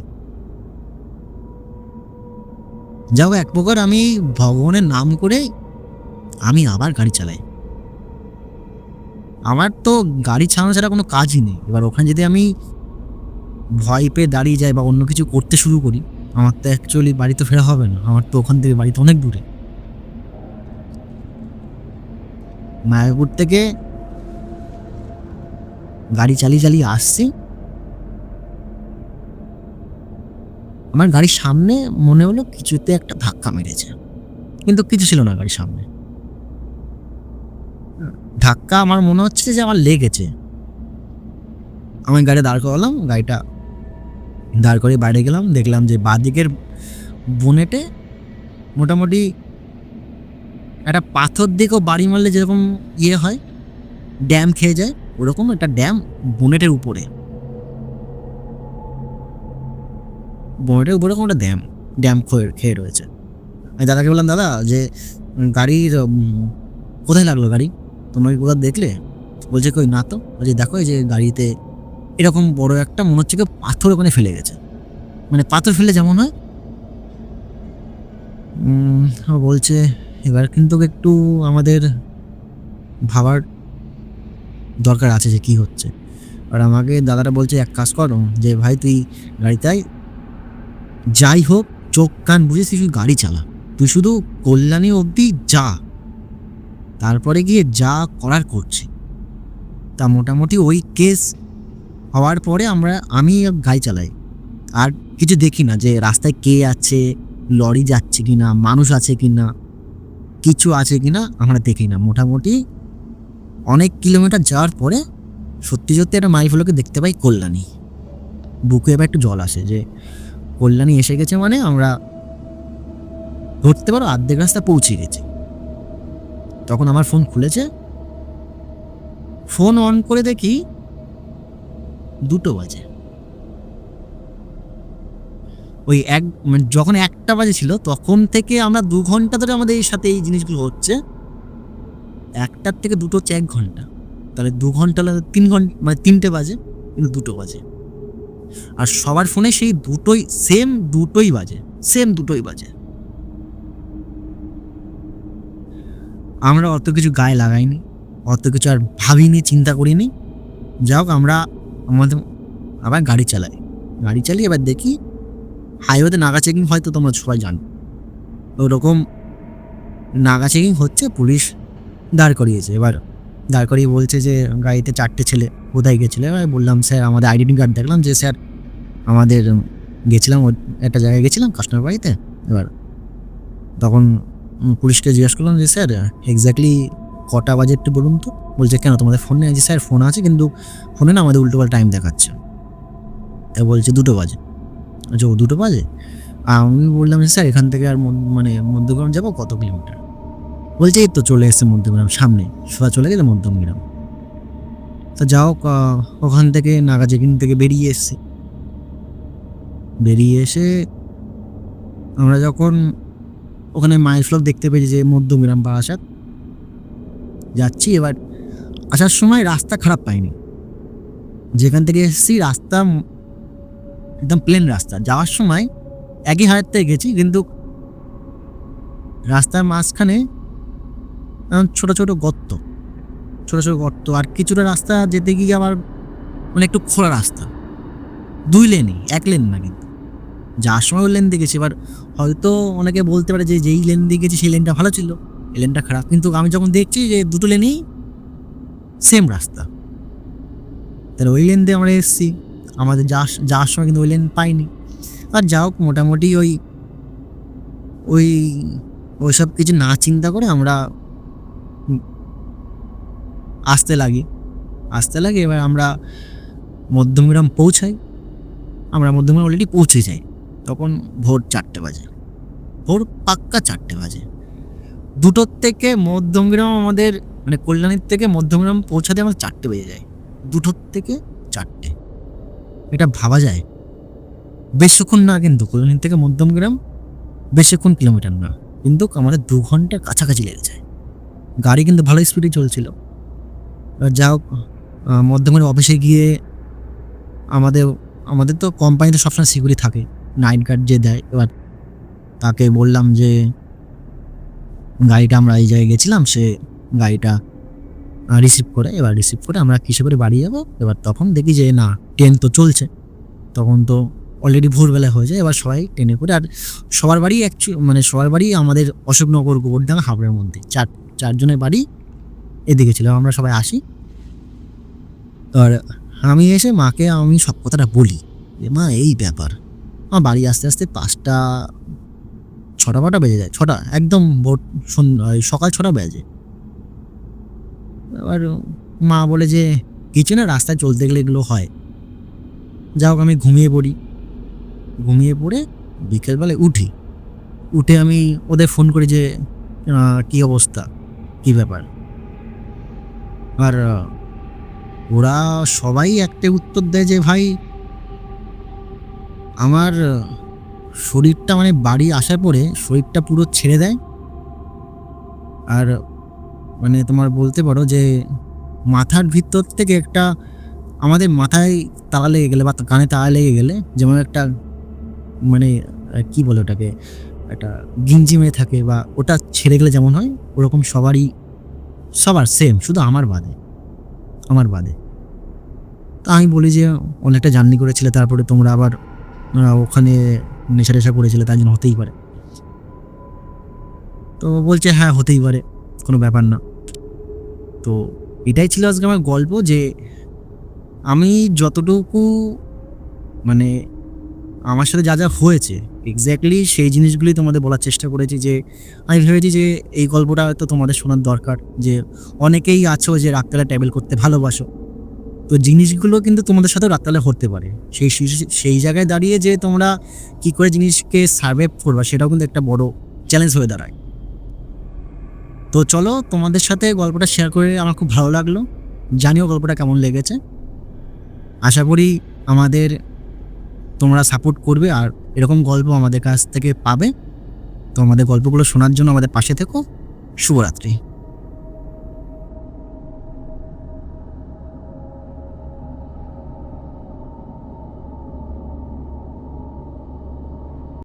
যাও, এক প্রকার আমি ভগবানের নাম করে আমি আবার গাড়ি চালাই। আমার তো গাড়ি চালানো ছাড়া কোনো কাজই নেই। এবার ওখানে যদি আমি ভয় পেয়ে দাঁড়িয়ে যাই বা অন্য কিছু করতে শুরু করি, আমার তো অ্যাকচুয়ালি বাড়ি তো ফেরা হবে না। আমার তো ওখান থেকে বাড়ি তো অনেক দূরে। মায়াপুর থেকে গাড়ি চালিয়ে চালিয়ে আসছি, আমার গাড়ির সামনে মনে হলো কিছুতে একটা ধাক্কা মেরেছে, কিন্তু কিছু ছিল না গাড়ির সামনে। ধাক্কা আমার মনে হচ্ছে যে আমার লেগেছে। আমি গাড়ি দাঁড় করালাম, গাড়িটা দাঁড় করে বাইরে গেলাম, দেখলাম যে বাঁদিকের বোনেটে মোটামুটি একটা পাথর দিকেও বাড়ি মারলে যেরকম ইয়ে হয়, ড্যাম খেয়ে যায়, ওরকম একটা ড্যাম বোনেটের উপরে, বোনেটের উপরে কোনো একটা ড্যাম খেয়ে রয়েছে। আমি দাদাকে বললাম, দাদা যে গাড়ির কোথায় লাগলো গাড়ি, তোমরা কি কোথাও দেখলে? বলছে কই না তো। বলছে দেখো এই যে গাড়িতে এরকম বড় একটা মনে হচ্ছে কি পাথর ওখানে ফেলে গেছে, মানে পাথর ফেলে যেমন হয়। বলছে এবার কিন্তু একটু আমাদের ভাবার দরকার আছে যে কি হচ্ছে। আর আমাকে দাদাটা বলছে এক কাজ করো, যে ভাই তুই গাড়িতে যাই হোক চোখ কান বুঝে তুই শুধু গাড়ি চালা, তুই শুধু কল্যাণী অবধি যা, তারপরে গিয়ে যা করার করছি। তা মোটামুটি ওই কেস হওয়ার পরে আমি গাড়ি চালাই, আর কিছু দেখি না যে রাস্তায় কে আছে, লরি যাচ্ছে কিনা, মানুষ আছে কিনা, কিছু আছে কিনা আমরা দেখি না। মোটামুটি অনেক কিলোমিটার যাওয়ার পরে সত্যি সত্যি একটা মাইফুলোকে দেখতে পাই কল্যাণী। বুকে এবার একটু জল আসে যে কল্যাণী এসে গেছে, মানে আমরা ধরতে পারো অর্ধেক রাস্তা পৌঁছে গেছি। তখন আমার ফোন খুলেছে, ফোন অন করে দেখি 2টো বাজে। ওই যখন 1টা বাজে ছিল তখন থেকে আমরা 2 ঘন্টা ধরে আমাদের সাথে এই জিনিসগুলো হচ্ছে। 1টার থেকে 2টো হচ্ছে 1 ঘন্টা, তাহলে 2 ঘন্টা 3 ঘন্টা, মানে 3টে বাজে কিন্তু 2টো বাজে। আর সবার ফোনে সেই দুটোই বাজে। আমরা অত কিছু গায়ে লাগাইনি, অত কিছু আর ভাবিনি, চিন্তা করিনি। যাই হোক আমরা আবার গাড়ি চালিয়ে এবার দেখি হাইওয়েতে নাগা চেকিং, হয়তো তোমরা সবাই জানো, ওরকম নাগা চেকিং হচ্ছে, পুলিশ দাঁড় করিয়েছে। এবার দাঁড় করিয়ে বলছে যে গাড়িতে 4টে ছেলে, কোথায় গেছিলে? এবার বললাম স্যার আমাদের আইডেন্টি কার্ড দেখলাম, যে স্যার আমাদের গেছিলাম একটা জায়গায় গেছিলাম কাস্টমার বাড়িতে। এবার তখন পুলিশকে জিজ্ঞেস করলাম যে স্যার এক্স্যাক্টলি কটা বাজে একটু বলুন তো। বলছে কেন তোমাদের ফোন নেই? যে স্যার ফোন আছে কিন্তু ফোনে না আমাদের উল্টোপাল্টা টাইম দেখাচ্ছে। তা বলছে 2টো বাজে। আচ্ছা ও 2টো বাজে। আমি বললাম যে স্যার এখান থেকে আর মানে মধ্যগ্রাম যাবো কত কিলোমিটার? বলছে এই তো চলে এসছে মধ্যগ্রাম, সামনে সোজা চলে গেলে মধ্যমগ্রাম। তা যাও ওখান থেকে নাগা চেকিং থেকে বেরিয়ে এসে আমরা যখন ওখানে মাইল ফ্লক দেখতে পেয়েছি যে মধ্যমগ্রাম বারাসাত যাচ্ছি। এবার আসার সময় রাস্তা খারাপ পাইনি, যেখান থেকে এসেছি রাস্তা একদম প্লেন রাস্তা। যাওয়ার সময় একই হাইওয়ে থেকে গেছি, কিন্তু রাস্তার মাঝখানে ছোট ছোট গর্ত, আর কিছুটা রাস্তা যেতে গিয়ে আবার মানে একটু খোলা রাস্তা, 2 লেনই, 1 লেন না। কিন্তু যাওয়ার সময় ওই লেন দিয়ে গেছি। এবার হয়তো অনেকে বলতে পারে যে যেই লেন দিয়ে গেছি সেই লেনটা ভালো ছিল, এই লেনটা খারাপ। কিন্তু আমি যখন দেখছি যে 2টো লেনই সেম রাস্তা, তাহলে ওই লেন দিয়ে আমরা এসেছি। আমাদের যাওয়ার সময় কিন্তু ওই লেন পাইনি। আর যা হোক মোটামুটি ওইসব কিছু না চিন্তা করে আমরা আসতে লাগি। এবার আমরা মধ্যমগ্রাম পৌঁছাই। আমরা মধ্যমগ্রাম অলরেডি পৌঁছে যাই, তখন ভোর 4টে বাজে, ভোর পাক্কা 4টে বাজে। 2টোর থেকে মধ্যমগ্রাম আমাদের, মানে কল্যাণীর থেকে মধ্যমগ্রাম পৌঁছাতে আমার 4টে বেজে যায়। 2টোর থেকে 4টে, এটা ভাবা যায়? বেশিক্ষণ না, কিন্তু কল্যাণীর থেকে মধ্যমগ্রাম বেশিক্ষণ কিলোমিটার না, কিন্তু আমাদের 2 ঘন্টার কাছাকাছি লেগে যায়। গাড়ি কিন্তু ভালো স্পিডে চলছিল। যা হোক মধ্যমগ্রাম অফিসে গিয়ে আমাদের তো কোম্পানিতে সবসময় সিকিউরিটি থাকে, নাইট গার্ড যে দেয়। এবার তাকে বললাম যে গাড়িটা আমরা এই জায়গায় গেছিলাম, সে গাড়িটা রিসিভ করে আমরা কিসে করে বাড়ি যাবো। এবার তখন দেখি যে না, ট্রেন তো চলছে, তখন তো অলরেডি ভোরবেলা হয়ে যায়। এবার সবাই ট্রেনে করে, আর সবার বাড়ি আমাদের অশোকনগর, গোবরডাঙ্গা, হাবড়ার মধ্যে, 4জনের বাড়ি এদিকে ছিল, আমরা সবাই আসি। আর আমি এসে মাকে আমি সব কথাটা বলি যে মা এই ব্যাপার। আমার বাড়ি আস্তে আস্তে 5টা 6টা বেজে যায়, 6টা একদম সকাল 6টা বেজে। এবার মা বলে যে কিছু না, রাস্তায় চলতে গেলে এগুলো হয়। যা হোক আমি ঘুমিয়ে পড়ি, ঘুমিয়ে পড়ে বিকেলবেলায় উঠে আমি ওদের ফোন করি যে কী অবস্থা, কী ব্যাপার। আর ওরা সবাই একটা উত্তর দেয় যে ভাই আমার শরীরটা মানে বাড়ি আসার পরে শরীরটা পুরো ছেড়ে দেয়। আর মানে তোমার বলতে পারো যে মাথার ভিতর থেকে একটা, আমাদের মাথায় তালা লেগে গেলে বা কানে তালা লেগে গেলে যেমন একটা মানে কি বলে ওটাকে, একটা গিঞ্জিমে থাকে বা ওটা ছেড়ে গেলে যেমন হয়, ওরকম সবার সেম, শুধু আমার বাদে। তা আমি বলি যে অনেকটা জার্নি করেছিলে, তারপরে তোমরা আবার ওখানে নেশা টেশা করেছিলে, তার জন্য হতেই পারে। তো বলছে হ্যাঁ হতেই পারে, কোনো ব্যাপার না। তো এটাই ছিল আজকে আমার গল্প, যে আমি যতটুকু মানে আমার সাথে যা যা হয়েছে এক্স্যাক্টলি সেই জিনিসগুলি তোমাদের বলার চেষ্টা করেছি। যে আমি ভেবেছি যে এই গল্পটা হয়তো তোমাদের শোনার দরকার, যে অনেকেই আছো যে রাত্রেবেলা ট্রাভেল করতে ভালোবাসো, তো জিনিসগুলো কিন্তু তোমাদের সাথে রাত্রেবেলা হতে পারে। সেই জায়গায় দাঁড়িয়ে যে তোমরা কি করে জিনিসকে সার্ভাইভ করবা, সেটাও কিন্তু একটা বড় চ্যালেঞ্জ হয়ে দাঁড়ায়। তো চলো, তোমাদের সাথে গল্পটা শেয়ার করে আমার খুব ভালো লাগলো। জানিও গল্পটা কেমন লেগেছে। আশা করি তোমরা সাপোর্ট করবে আর এরকম গল্প আমাদের কাছ থেকে পাবে। তো আমাদের গল্পগুলো শোনার জন্য আমাদের পাশে থেকো। শুভরাত্রি।